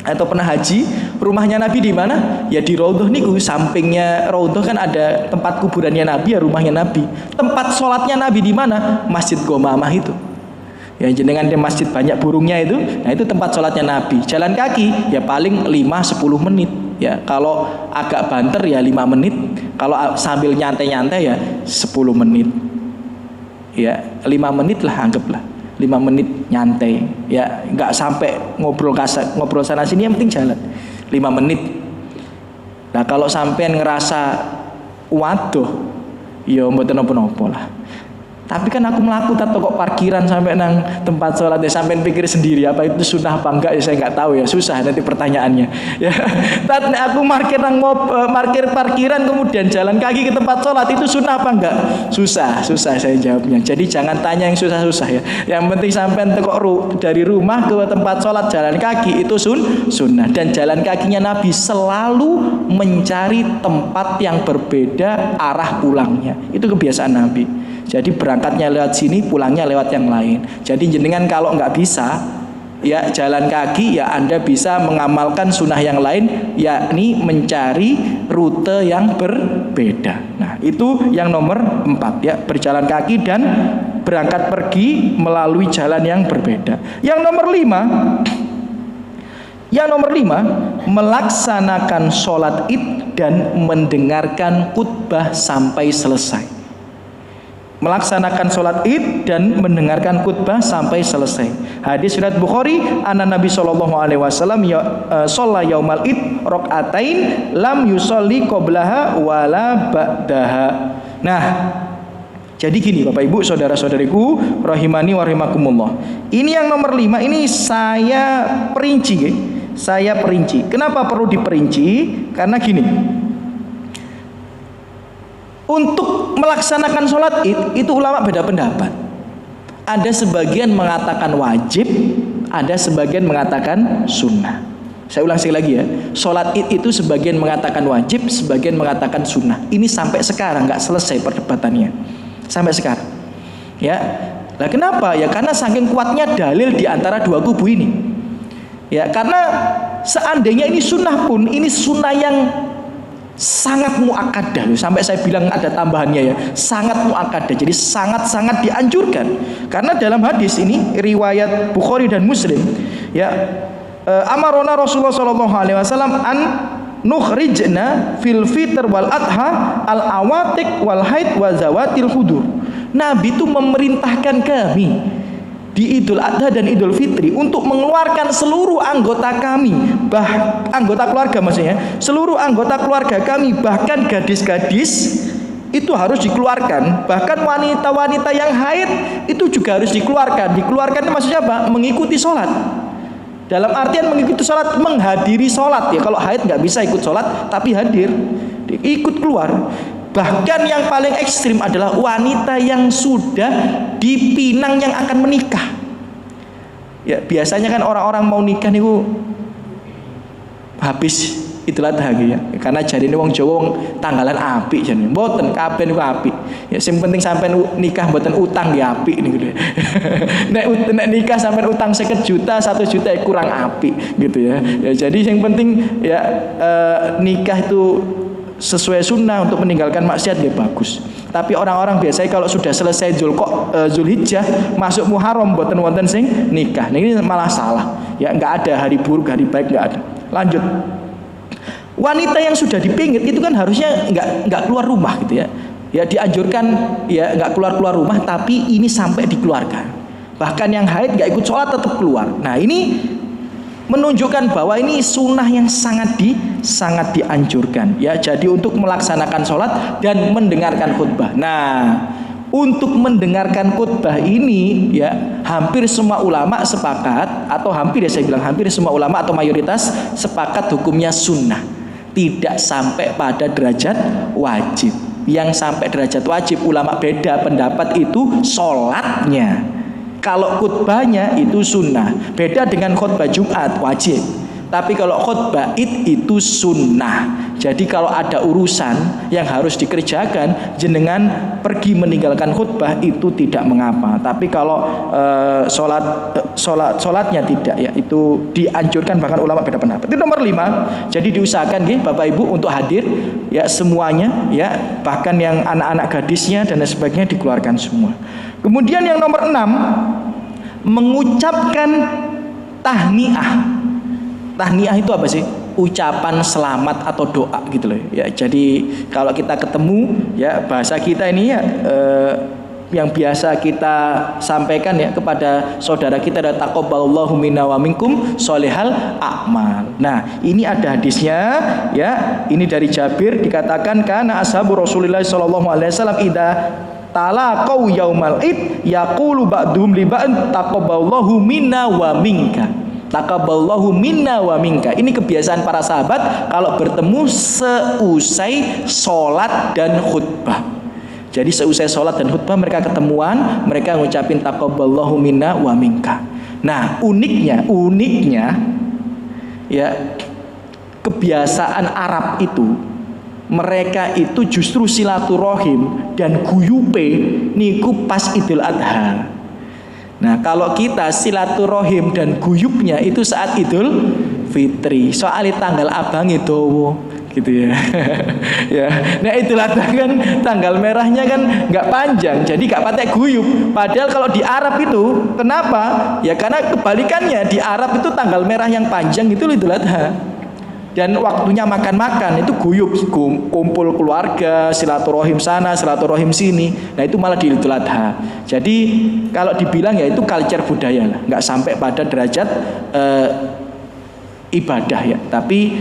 atau pernah haji, rumahnya Nabi di mana? Ya di Raudhah niku, sampingnya Raudhah kan ada tempat kuburannya Nabi ya, rumahnya Nabi. Tempat sholatnya Nabi di mana? Masjid Ghamamah itu. Ya jenengan di masjid banyak burungnya itu, nah itu tempat sholatnya Nabi. Jalan kaki ya paling 5-10 menit. Ya kalau agak banter ya 5 menit, Kalau sambil nyantai-nyantai ya 10 menit. Ya, 5 menit lah anggaplah. 5 menit nyantai. Ya, nggak sampai ngobrol sana sini, yang penting jalan. 5 menit. Nah, kalau sampean ngerasa waduh, ya mboten napa-napa lah. Tapi kan aku melaku tato kok parkiran sampai nang tempat sholat ya, sampai pikir sendiri apa itu sunnah apa enggak ya, saya nggak tahu ya, susah nanti pertanyaannya ya. Tapi aku parkir parkiran kemudian jalan kaki ke tempat sholat itu sunnah apa enggak? Susah saya jawabnya. Jadi jangan tanya yang susah-susah ya. Yang penting sampai kok dari rumah ke tempat sholat jalan kaki itu sunnah, dan jalan kakinya Nabi selalu mencari tempat yang berbeda arah pulangnya. Itu kebiasaan Nabi. Jadi berangkatnya lewat sini, pulangnya lewat yang lain. Jadi jenengan kalau nggak bisa ya jalan kaki, ya Anda bisa mengamalkan sunnah yang lain, yakni mencari rute yang berbeda. Nah, itu yang nomor 4 ya, berjalan kaki dan berangkat pergi melalui jalan yang berbeda. Yang nomor 5, melaksanakan sholat id dan mendengarkan khutbah sampai selesai. Melaksanakan sholat id dan mendengarkan khutbah sampai selesai. Hadis riwayat Bukhari, anna Nabi sallallahu alaihi wasallam shalla yaumal id rakaatain lam yusolli qablaha wala ba'daha. Nah, jadi gini Bapak Ibu, saudara-saudariku rahimani wa rahimakumullah. Ini yang nomor 5, ini saya perinci. Kenapa perlu diperinci? Karena gini, untuk melaksanakan sholat id itu ulama beda pendapat. Ada sebagian mengatakan wajib, ada sebagian mengatakan sunnah. Saya ulang sekali lagi ya, sholat id itu sebagian mengatakan wajib, sebagian mengatakan sunnah. Ini sampai sekarang nggak selesai perdebatannya, sampai sekarang. Ya, nah kenapa? Ya karena saking kuatnya dalil di antara dua kubu ini. Ya karena seandainya ini sunnah pun, ini sunnah yang sangat muakkadah, sampai saya bilang ada tambahannya ya, sangat muakkadah. Jadi sangat-sangat dianjurkan. Karena dalam hadis ini riwayat Bukhari dan Muslim ya, amarona Rasulullah sallallahu alaihi wasallam an nukhrijna fil fitr wal adha al awatik wal haid wa zawatil hudur. Nabi itu memerintahkan kami di Idul Adha dan Idul Fitri untuk mengeluarkan seluruh anggota kami, anggota keluarga maksudnya, seluruh anggota keluarga kami, bahkan gadis-gadis itu harus dikeluarkan, bahkan wanita-wanita yang haid itu juga harus dikeluarkan. Dikeluarkan itu maksudnya apa? Mengikuti sholat. Dalam artian mengikuti sholat, menghadiri sholat ya. Kalau haid nggak bisa ikut sholat, tapi hadir, ikut keluar. Bahkan yang paling ekstrim adalah wanita yang sudah dipinang yang akan menikah. Ya biasanya kan orang-orang mau nikah niku habis Idul Adha ya. Karena jarine wong Jawa tanggalan apik jane. Mboten kabeh niku apik. Ya sing penting sampean nikah mboten utang ya apik niku. Nek nikah sampean utang 50 juta, 1 juta ya kurang apik gitu ya. Ya jadi yang penting ya nikah itu sesuai sunnah, untuk meninggalkan maksiat ya bagus. Tapi orang-orang biasanya kalau sudah selesai Zulhijjah masuk Muharram boten wonten sing nikah. Nah, ini malah salah. Ya nggak ada hari buruk, hari baik nggak ada. Lanjut. Wanita yang sudah dipingit itu kan harusnya nggak keluar rumah gitu ya. Ya dianjurkan ya nggak keluar rumah, tapi ini sampai dikeluarkan. Bahkan yang haid nggak ikut sholat tetap keluar. Nah ini menunjukkan bahwa ini sunnah yang sangat dianjurkan ya. Jadi untuk melaksanakan sholat dan mendengarkan khutbah. Nah untuk mendengarkan khutbah ini ya hampir semua ulama sepakat, atau hampir ya saya bilang hampir semua ulama atau mayoritas sepakat hukumnya sunnah, tidak sampai pada derajat wajib. Yang sampai derajat wajib ulama beda pendapat itu sholatnya. Kalau khutbahnya itu sunnah, beda dengan khutbah Jumat wajib. Tapi kalau khutbah id itu sunnah. Jadi kalau ada urusan yang harus dikerjakan, jenengan pergi meninggalkan khutbah itu tidak mengapa. Tapi kalau sholatnya tidak ya, itu dianjurkan, bahkan ulama beda pendapat. Itu nomor 5. Jadi diusahakan nggih Bapak Ibu untuk hadir ya semuanya ya, bahkan yang anak-anak gadisnya dan sebagainya dikeluarkan semua. Kemudian yang nomor 6, mengucapkan tahniah. Tahniah itu apa sih? ucapan selamat atau doa gitu loh ya. Jadi kalau kita ketemu ya, bahasa kita ini ya yang biasa kita sampaikan ya kepada saudara kita adalah taqabbalallahu minna wa minkum sholihal a'mal. Nah, ini ada hadisnya ya. Ini dari Jabir dikatakan kana ashabu Rasulillah sallallahu alaihi wasallam idza talaqau yaumal id yaqulu ba'dhum li ba'd taqabbalallahu minna wa minka. Taqabbalallahu minna wa minka. Ini kebiasaan para sahabat kalau bertemu seusai sholat dan khutbah. Jadi seusai sholat dan khutbah mereka ketemuan, mereka ngucapin taqabbalallahu minna wa minka. Nah, uniknya ya, kebiasaan Arab itu, mereka itu justru silaturahim dan guyupe niku pas Idul Adha. Nah, kalau kita silaturahim dan guyupnya itu saat Idul Fitri. Soalnya tanggal abang itu gitu ya. Ya. Nah, Idul Adha kan tanggal merahnya kan nggak panjang, jadi nggak pakai guyup. Padahal kalau di Arab itu, kenapa? Ya karena kebalikannya, di Arab itu tanggal merah yang panjang itu Idul Adha. Dan waktunya makan-makan itu guyup, kumpul keluarga, silaturahim sana, silaturahim sini. Nah, itu malah di Idul Adha. Jadi kalau dibilang ya itu culture budaya lah, nggak sampai pada derajat ibadah ya, tapi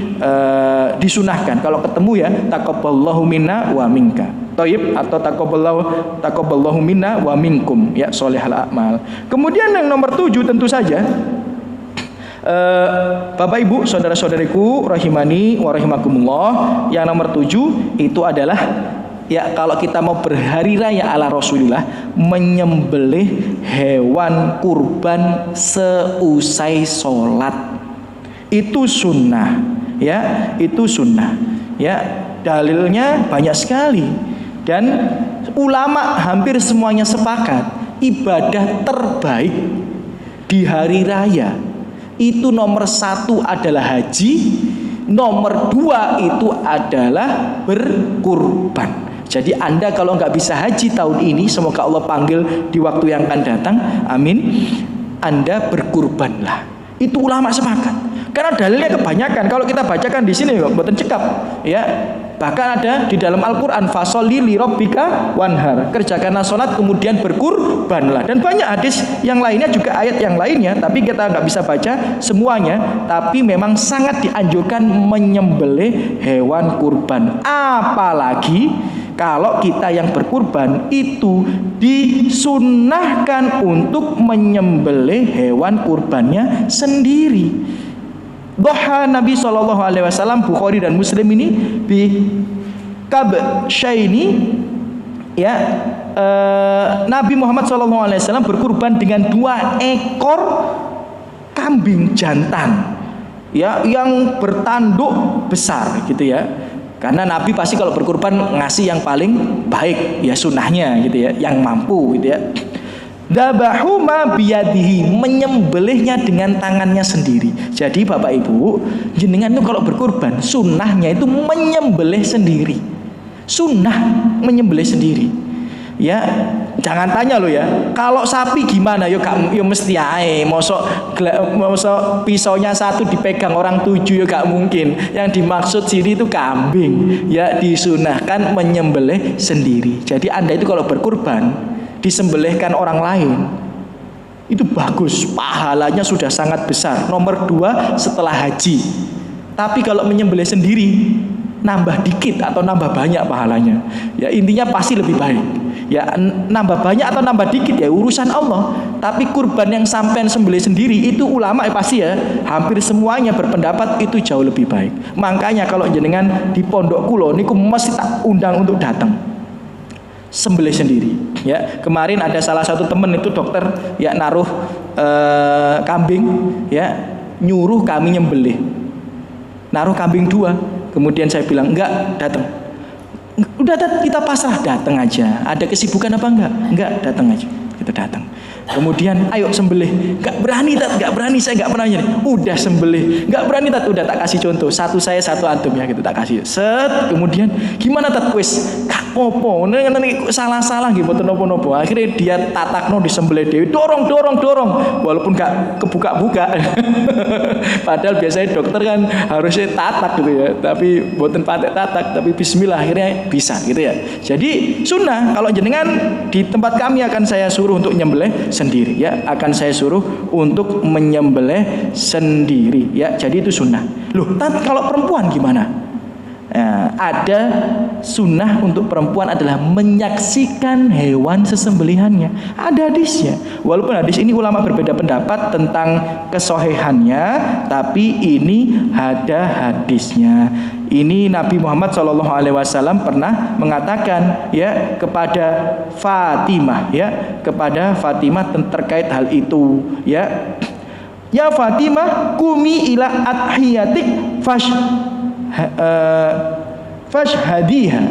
disunahkan kalau ketemu ya taqabbalallahu minna wa minka thayyib atau taqabbalallahu minna wa minkum ya sholihal a'mal. Kemudian yang nomor 7 tentu saja Bapak Ibu saudara-saudariku rahimani wa rahimakumullah, yang nomor 7 itu adalah ya kalau kita mau berhari raya ala Rasulillah, menyembelih hewan kurban seusai sholat. Itu sunnah ya, itu sunnah ya. Dalilnya banyak sekali dan ulama hampir semuanya sepakat ibadah terbaik di hari raya itu nomor 1 adalah haji, nomor 2 itu adalah berkurban. Jadi Anda kalau nggak bisa haji tahun ini, semoga Allah panggil di waktu yang akan datang, amin, Anda berkurbanlah. Itu ulama sepakat. Karena dalilnya kebanyakan. Kalau kita bacakan di sini mboten cekap, ya. Bahkan ada di dalam Al-Qur'an fasholli li rabbika wanhar. Kerjakanlah salat kemudian berkurbanlah. Dan banyak hadis yang lainnya juga, ayat yang lainnya, tapi kita nggak bisa baca semuanya. Tapi memang sangat dianjurkan menyembelih hewan kurban. Apalagi kalau kita yang berkurban itu disunnahkan untuk menyembelih hewan kurbannya sendiri. Doha Nabi SAW, Bukhari dan Muslim ini bi kabsyaini ya, Nabi Muhammad SAW berkurban dengan 2 ekor kambing jantan ya, yang bertanduk besar gitu ya. Karena Nabi pasti kalau berkurban ngasih yang paling baik ya, sunnahnya gitu ya, yang mampu gitu ya. Dabahu ma biyadihi, menyembelihnya dengan tangannya sendiri. Jadi Bapak Ibu, jenengan itu kalau berkurban sunnahnya itu menyembelih sendiri. Sunnah menyembelih sendiri. Ya, jangan tanya lo ya. Kalau sapi gimana? Yo mesti ae. Mosok pisaunya 1 dipegang orang 7 yo gak mungkin. Yang dimaksud sini itu kambing. Ya, disunahkan menyembelih sendiri. Jadi Anda itu kalau berkurban disembelihkan orang lain itu bagus, pahalanya sudah sangat besar, nomor 2 setelah haji. Tapi kalau menyembelih sendiri nambah dikit atau nambah banyak pahalanya ya, intinya pasti lebih baik ya. Nambah banyak atau nambah dikit ya urusan Allah. Tapi kurban yang sampean sembelih sendiri itu ulama pasti ya hampir semuanya berpendapat itu jauh lebih baik. Makanya kalau jenengan di pondok kulo niku mesti tak undang untuk datang sembelih sendiri ya. Kemarin ada salah satu temen itu dokter ya, naruh kambing ya, nyuruh kami nyembelih, naruh kambing 2. Kemudian saya bilang enggak, datang. Udah kita pasrah, datang aja. Ada kesibukan apa enggak? Enggak, datang aja. Kita datang. Kemudian ayo sembelih. Gak berani tat, gak berani, saya gak pernah nyari. Udah sembelih. Gak berani tat, udah tak kasih contoh. Satu saya, satu antum ya gitu tak kasih. Set, kemudian gimana tat wis? Gak popo. Nanti salah-salah gitu nopo-nopo. Akhirnya dia tatakno disembelih dewi. Dorong. Walaupun gak kebuka-buka. Padahal biasanya dokter kan harusnya tatak gitu ya. Tapi boten patek tatak, tapi bismillah akhirnya bisa gitu ya. Jadi sunnah kalau jenengan di tempat kami akan saya suruh untuk nyembelih sendiri ya, akan saya suruh untuk menyembelih sendiri ya. Jadi itu sunnah. Loh, kalau perempuan gimana? Nah, ada sunnah untuk perempuan adalah menyaksikan hewan sesembelihannya. Ada hadisnya. Walaupun hadis ini ulama berbeda pendapat tentang kesohihannya, tapi ini ada hadisnya. Ini Nabi Muhammad SAW pernah mengatakan ya kepada Fatimah ya, kepada Fatimah terkait hal itu ya. Ya Fatimah, kumi ila adhiyatik fashhadiha.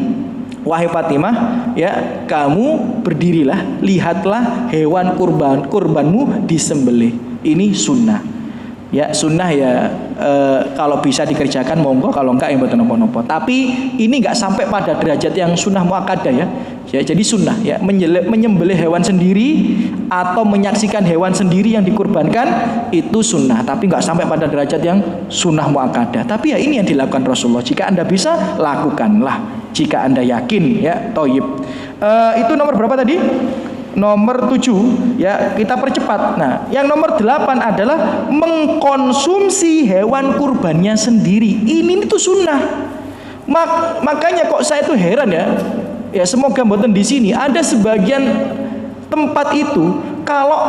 Wahai Fatimah, ya kamu berdirilah, lihatlah hewan kurbanmu disembelih. Ini sunnah. Ya sunnah ya, kalau bisa dikerjakan monggo, kalau enggak yang betul nopo-nopo. Tapi ini enggak sampai pada derajat yang sunnah muakkadah ya. Ya jadi sunnah ya, menyembelih hewan sendiri atau menyaksikan hewan sendiri yang dikurbankan itu sunnah, tapi enggak sampai pada derajat yang sunnah muakkadah. Tapi ya ini yang dilakukan Rasulullah. Jika Anda bisa, lakukanlah. Jika Anda yakin ya, thayyib. Itu nomor berapa tadi? Nomor 7 ya, kita percepat. Nah, yang nomor 8 adalah mengkonsumsi hewan kurbannya sendiri. Ini itu sunnah. Makanya kok saya tuh heran ya. Ya semoga mboten di sini ada sebagian tempat itu kalau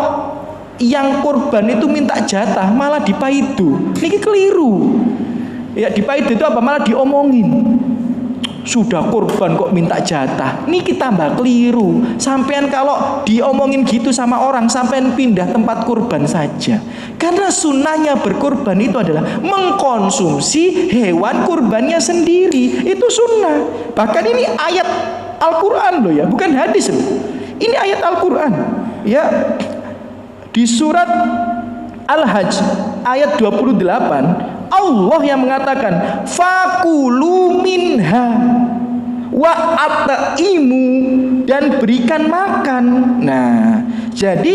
yang kurban itu minta jatah malah dipaidu. Ini keliru. Ya dipaidu itu apa? Malah diomongin. Sudah kurban kok minta jatah. Ini kita tambah keliru. Sampean kalau diomongin gitu sama orang, sampean pindah tempat kurban saja. Karena sunnahnya berkurban itu adalah mengkonsumsi hewan kurbannya sendiri. Itu sunnah. Bahkan ini ayat Al-Quran loh ya, bukan hadis loh. Ini ayat Al-Quran ya. Di surat Al-Hajj ayat 28, Allah yang mengatakan fakulu minha wa at'imu, dan berikan makan. Nah, jadi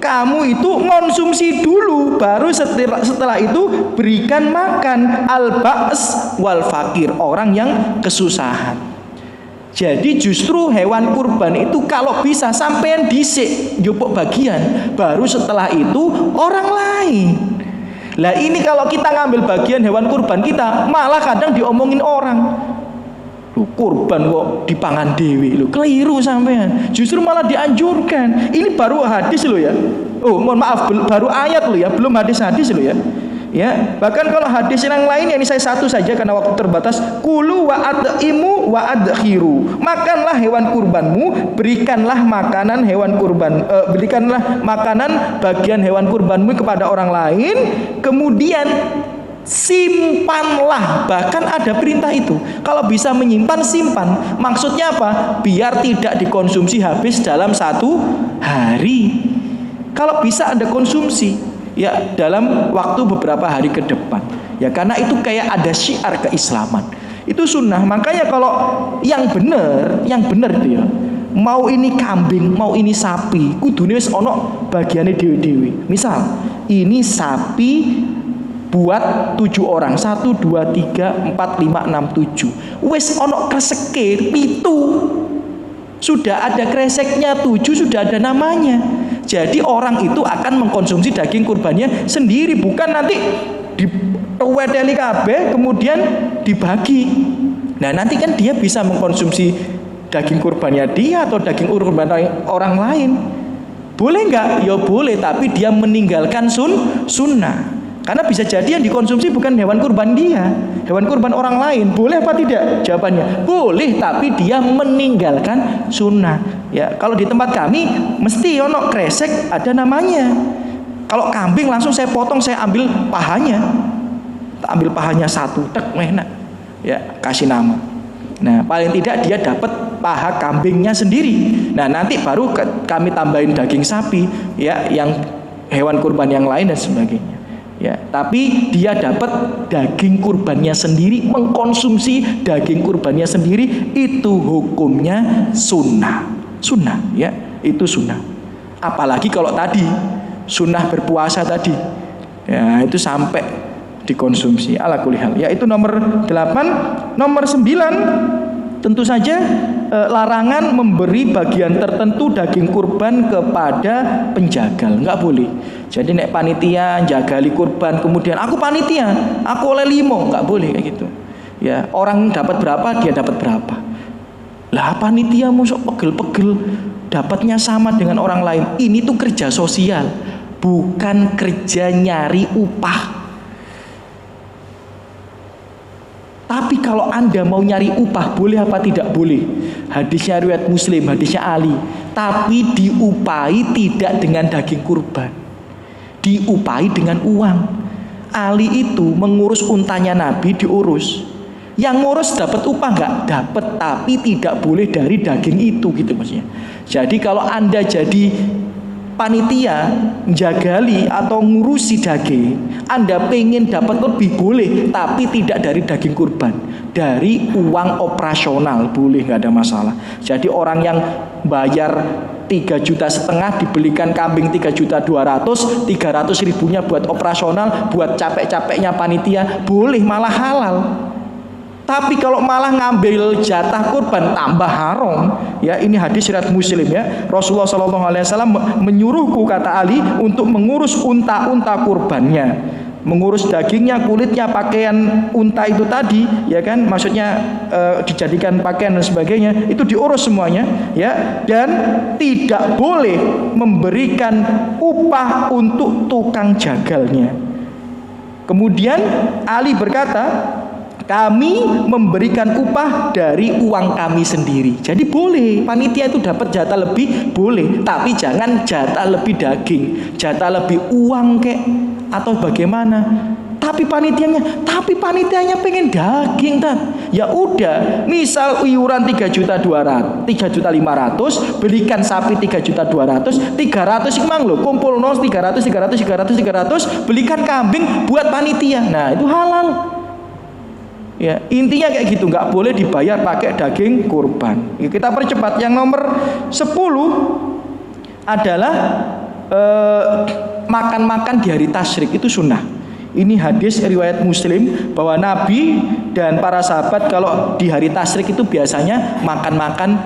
kamu itu konsumsi dulu, baru setelah itu berikan makan al-ba's wal fakir, orang yang kesusahan. Jadi justru hewan kurban itu kalau bisa sampean dhisik njupuk bagian, baru setelah itu orang lain. Lah ini kalau kita ngambil bagian hewan kurban kita, malah kadang diomongin orang. Lu kurban kok dipangan dewi, lu keliru sampean. Justru malah dianjurkan. Ini baru hadis lo ya. Oh, mohon maaf, baru ayat lo ya, belum hadis-hadis lo ya. Ya, bahkan kalau hadis yang lain, ini saya satu saja karena waktu terbatas. Kulu wa at'imu wa adkhiru. Makanlah hewan kurbanmu, berikanlah makanan hewan kurban, berikanlah makanan bagian hewan kurbanmu kepada orang lain, kemudian simpanlah. Bahkan ada perintah itu. Kalau bisa menyimpan, simpan. Maksudnya apa? Biar tidak dikonsumsi habis dalam satu hari. Kalau bisa Anda konsumsi ya dalam waktu beberapa hari ke depan ya, karena itu kayak ada syiar keislaman, itu sunnah. Makanya kalau yang benar itu ya, mau ini kambing mau ini sapi, kudune wis ono bagiane dewe-dewe. Misal ini sapi buat 7 orang, 1, 2, 3, 4, 5, 6, 7, wis ono kreseke 7, sudah ada kreseknya 7, sudah ada namanya. Jadi orang itu akan mengkonsumsi daging kurbannya sendiri, bukan nanti diwedeli kabeh kemudian dibagi. Nah nanti kan dia bisa mengkonsumsi daging kurbannya dia atau daging kurban orang lain. Boleh nggak? Ya boleh, tapi dia meninggalkan sunnah. Karena bisa jadi yang dikonsumsi bukan hewan kurban dia, hewan kurban orang lain. Boleh apa tidak? Jawabannya boleh, tapi dia meninggalkan sunnah. Ya, kalau di tempat kami mesti ono kresek ada namanya. Kalau kambing langsung saya potong, saya ambil pahanya, satu, tek enak. Ya, kasih nama. Nah, paling tidak dia dapat paha kambingnya sendiri. Nah, nanti baru kami tambahin daging sapi, ya, yang hewan kurban yang lain dan sebagainya. Ya, tapi dia dapat daging kurbannya sendiri, mengkonsumsi daging kurbannya sendiri, itu hukumnya sunnah. Sunnah, ya, itu sunnah. Apalagi kalau tadi sunnah berpuasa tadi, ya, itu sampai dikonsumsi ala kulli hal. Ya, itu nomor 8. Nomor 9, tentu saja larangan memberi bagian tertentu daging kurban kepada penjagal, nggak boleh. Jadi nek panitia jagali kurban, kemudian aku panitia, aku oleh 5, nggak boleh kayak gitu. Ya, orang dapat berapa dia dapat berapa. Lah panitia musuh pegel-pegel dapatnya sama dengan orang lain. Ini tuh kerja sosial, bukan kerja nyari upah. Tapi kalau Anda mau nyari upah, boleh apa tidak boleh? Hadisnya riwayat Muslim, hadisnya Ali. Tapi diupahi tidak dengan daging kurban, diupahi dengan uang. Ali itu mengurus untanya Nabi, diurus. Yang ngurus dapat upah nggak? Dapat, tapi tidak boleh dari daging itu, gitu maksudnya. Jadi kalau Anda jadi panitia menjagali atau ngurusi daging, Anda pengen dapat lebih boleh, tapi tidak dari daging kurban, dari uang operasional boleh, nggak ada masalah. Jadi orang yang bayar 3,5 juta dibelikan kambing 3,200.000, 300.000-nya buat operasional, buat capek-capeknya panitia, boleh, malah halal. Tapi kalau malah ngambil jatah kurban, tambah haram. Ya, ini hadis riwayat Muslim, ya. Rasulullah SAW menyuruhku, kata Ali, untuk mengurus unta-unta kurbannya, mengurus dagingnya, kulitnya, pakaian unta itu tadi, ya kan? Maksudnya dijadikan pakaian dan sebagainya, itu diurus semuanya, ya. Dan tidak boleh memberikan upah untuk tukang jagalnya. Kemudian Ali berkata, kami memberikan upah dari uang kami sendiri. Jadi boleh, panitia itu dapat jatah lebih, boleh. Tapi jangan jatah lebih daging, jatah lebih uang kek, atau bagaimana. Tapi panitianya pengen daging, kan? Ya udah, misal iuran 3,5 juta, belikan sapi 3,2 juta, 300 emang lo, kumpul 300, belikan kambing buat panitia. Nah, itu halal. Ya, intinya kayak gitu, nggak boleh dibayar pakai daging kurban. Ya, kita percepat. Yang nomor 10 adalah makan-makan di hari tasyrik, itu sunnah. Ini hadis riwayat Muslim bahwa Nabi dan para sahabat kalau di hari tasyrik itu biasanya makan-makan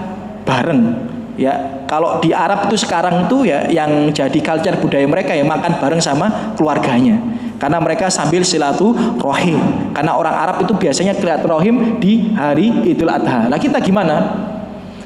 bareng. Ya, kalau di Arab itu sekarang itu, ya, yang jadi culture budaya mereka, ya, makan bareng sama keluarganya. Karena mereka sambil silaturahim. Karena orang Arab itu biasanya silaturahim di hari Idul Adha. Nah, kita gimana?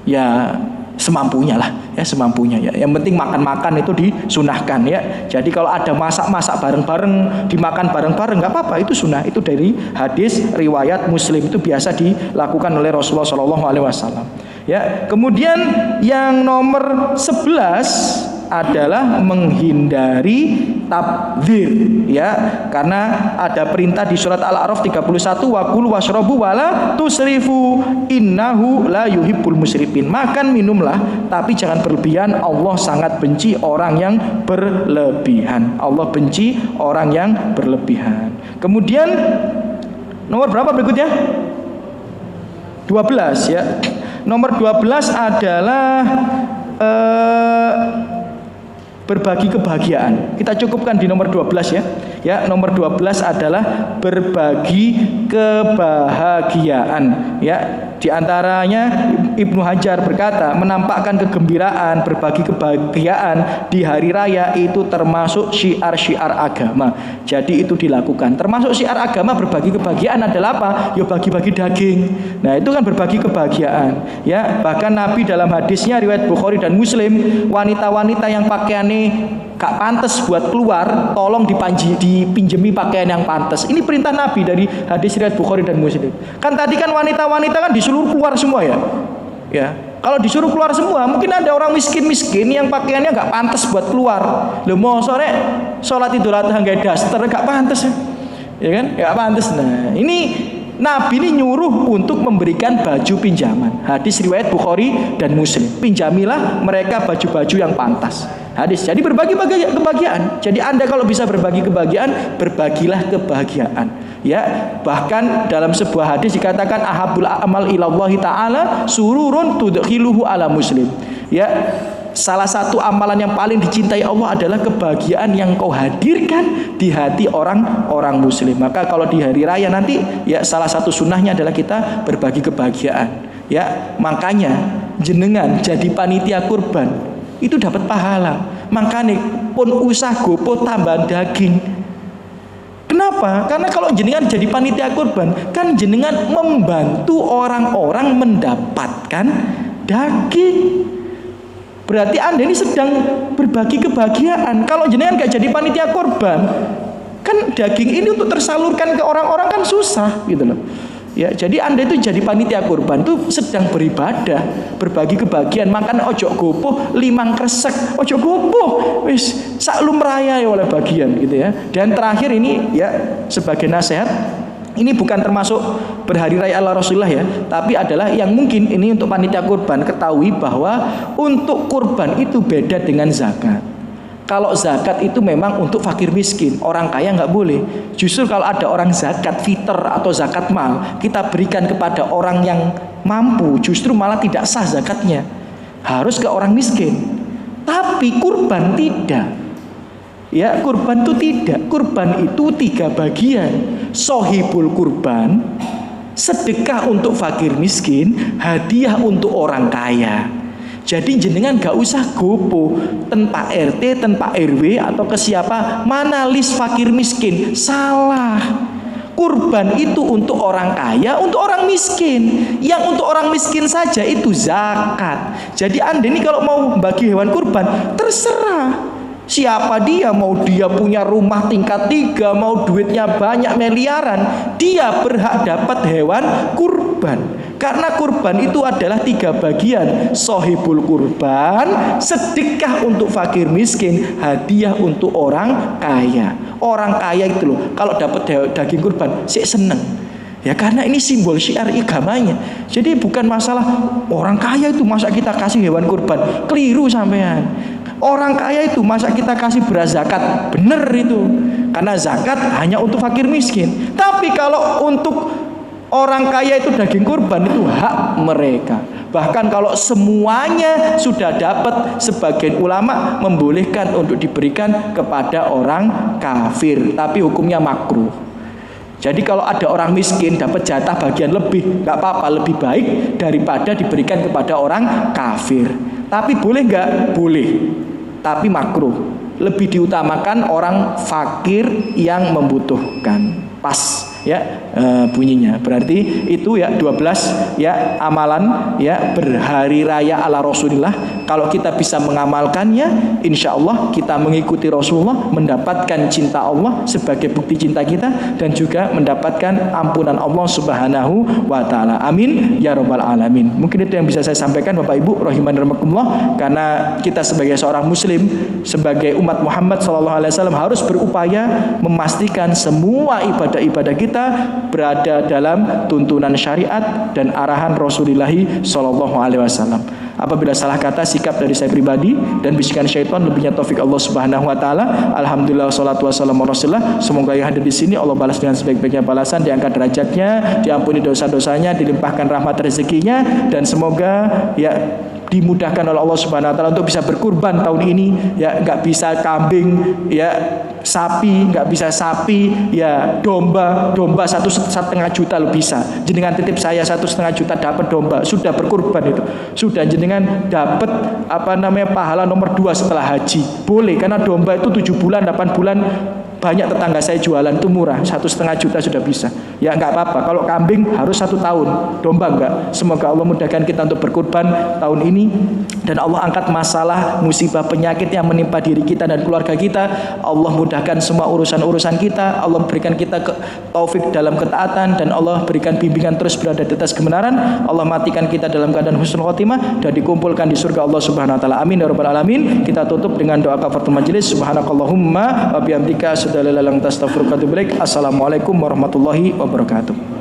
Ya semampunya lah, ya, semampunya, ya. Yang penting makan-makan itu disunahkan, ya. Jadi kalau ada masak-masak bareng-bareng, dimakan bareng-bareng, nggak apa-apa, itu sunnah. Itu dari hadis riwayat Muslim, itu biasa dilakukan oleh Rasulullah SAW. Ya, kemudian yang nomor 11 adalah menghindari tabdzir, ya, karena ada perintah di surat Al-A'raf 31, wa kulu washrabu wala tusrifu innahu la yuhibbul musrifin. Makan minumlah tapi jangan berlebihan, Allah sangat benci orang yang berlebihan. Allah benci orang yang berlebihan. Kemudian nomor berapa berikutnya? 12, ya. Nomor 12 adalah berbagi kebahagiaan. Kita cukupkan di nomor 12, ya. Ya, nomor 12 adalah berbagi kebahagiaan, ya. Di antaranya Ibnu Hajar berkata, menampakkan kegembiraan, berbagi kebahagiaan di hari raya itu termasuk syiar-syiar agama. Jadi itu dilakukan. Termasuk syiar agama berbagi kebahagiaan adalah apa? Ya, bagi-bagi daging. Nah, itu kan berbagi kebahagiaan, ya. Bahkan Nabi dalam hadisnya riwayat Bukhari dan Muslim, wanita-wanita yang pakaiannya gak pantas buat keluar, tolong dipinjemi pakaian yang pantas. Ini perintah Nabi dari hadis riwayat Bukhari dan Muslim. Kan tadi kan wanita-wanita kan disuruh keluar semua, ya. Ya, kalau disuruh keluar semua, mungkin ada orang miskin-miskin yang pakaiannya gak pantas buat keluar. Loh, mau sore sholat Idul Adha nggak daster, gak pantas, ya. Ya kan? Gak pantas. Nah, ini Nabi ini nyuruh untuk memberikan baju pinjaman. Hadis riwayat Bukhari dan Muslim. Pinjamilah mereka baju-baju yang pantas. Hadis. Jadi berbagi kebahagiaan. Jadi Anda kalau bisa berbagi kebahagiaan, berbagilah kebahagiaan. Ya, bahkan dalam sebuah hadis dikatakan ahabul amal ilallahi ta'ala sururun tudkhiluhu ala muslim. Ya, salah satu amalan yang paling dicintai Allah adalah kebahagiaan yang kau hadirkan di hati orang-orang muslim. Maka kalau di hari raya nanti, ya salah satu sunnahnya adalah kita berbagi kebahagiaan. Ya, makanya jenengan jadi panitia kurban itu dapat pahala. Makanya pun usah gopo tambah daging. Kenapa? Karena kalau jenengan jadi panitia kurban, kan jenengan membantu orang-orang mendapatkan daging. Berarti Anda ini sedang berbagi kebahagiaan. Kalau jenengan gak jadi panitia kurban, kan daging ini untuk tersalurkan ke orang-orang kan susah gitu loh. Ya, jadi Anda itu jadi panitia kurban itu sedang beribadah, berbagi kebahagiaan. Makan ojo gopoh limang kresek, ojo gopoh wis sak lumraya ya oleh bagian gitu ya. Dan terakhir ini ya sebagai nasihat, ini bukan termasuk berhari raya ala Rasulullah ya, tapi adalah yang mungkin ini untuk panitia kurban ketahui bahwa untuk kurban itu beda dengan zakat. Kalau zakat itu memang untuk fakir miskin, orang kaya nggak boleh. Justru kalau ada orang zakat fitr atau zakat mal, kita berikan kepada orang yang mampu, justru malah tidak sah zakatnya, harus ke orang miskin. Tapi kurban tidak. Ya, kurban itu tidak. Kurban itu 3 bagian. Sohibul kurban, sedekah untuk fakir miskin, hadiah untuk orang kaya. Jadi jenengan gak usah gopo tanpa RT, tanpa RW atau ke siapa, mana list fakir miskin. Salah. Kurban itu untuk orang kaya, untuk orang miskin. Yang untuk orang miskin saja itu zakat. Jadi Anda ini kalau mau bagi hewan kurban, terserah. Siapa dia, mau dia punya rumah tingkat 3, mau duitnya banyak miliaran, dia berhak dapat hewan kurban. Karena kurban itu adalah 3 bagian. Sohibul kurban, sedekah untuk fakir miskin, hadiah untuk orang kaya. Orang kaya itu loh, kalau dapat daging kurban, sih seneng. Ya karena ini simbol syiar agamanya. Jadi bukan masalah orang kaya itu masa kita kasih hewan kurban, keliru sampean. Orang kaya itu masa kita kasih beras zakat, bener itu. Karena zakat hanya untuk fakir miskin. Tapi kalau untuk orang kaya itu daging kurban itu hak mereka. Bahkan kalau semuanya sudah dapat, sebagian ulama membolehkan untuk diberikan kepada orang kafir, tapi hukumnya makruh. Jadi kalau ada orang miskin dapat jatah bagian lebih, nggak apa-apa, lebih baik daripada diberikan kepada orang kafir. Tapi boleh nggak? Boleh. Tapi makruh. Lebih diutamakan orang fakir yang membutuhkan. Pas ya bunyinya. Berarti itu ya 12 ya amalan ya berhari raya ala Rasulullah. Kalau kita bisa mengamalkannya, insya Allah kita mengikuti Rasulullah, mendapatkan cinta Allah sebagai bukti cinta kita, dan juga mendapatkan ampunan Allah Subhanahu wa ta'ala. Amin ya rabbal alamin. Mungkin itu yang bisa saya sampaikan Bapak Ibu rahimani rahimakumullah. Karena kita sebagai seorang muslim, sebagai umat Muhammad SAW harus berupaya memastikan semua ibadah-ibadah kita berada dalam tuntunan syariat dan arahan Rasulullah SAW. Apabila salah kata, sikap dari saya pribadi dan bisikan syaitan, lebihnya taufik Allah Subhanahu wa taala. Alhamdulillah wassalatu wassalamu ala Rasulillah. Semoga yang hadir di sini Allah balas dengan sebaik-baiknya balasan, diangkat derajatnya, diampuni dosa-dosanya, dilimpahkan rahmat rezekinya, dan semoga ya dimudahkan oleh Allah Subhanahu wa taala untuk bisa berkurban tahun ini. Ya nggak bisa kambing, ya sapi, nggak bisa sapi, ya domba 1,5 juta lo bisa. Jenengan titip saya 1,5 juta dapat domba, sudah berkurban itu. Sudah jenengan dapat pahala nomor 2 setelah haji. Boleh, karena domba itu 7 bulan, 8 bulan. Banyak tetangga saya jualan itu murah, 1,5 juta sudah bisa. Ya nggak apa-apa. Kalau kambing harus 1 tahun, domba enggak. Semoga Allah mudahkan kita untuk berkurban tahun ini, dan Allah angkat masalah musibah penyakit yang menimpa diri kita dan keluarga kita. Allah mudahkan semua urusan-urusan kita. Allah berikan kita taufik dalam ketaatan, dan Allah berikan bimbingan terus berada di atas kebenaran. Allah matikan kita dalam keadaan husnul khotimah dan dikumpulkan di surga Allah Subhanahu wa taala. Amin ya rabbal alamin. Kita tutup dengan doa kafaratul majelis. Subhanakallahumma wa bihamdika. Assalamualaikum warahmatullahi wabarakatuh.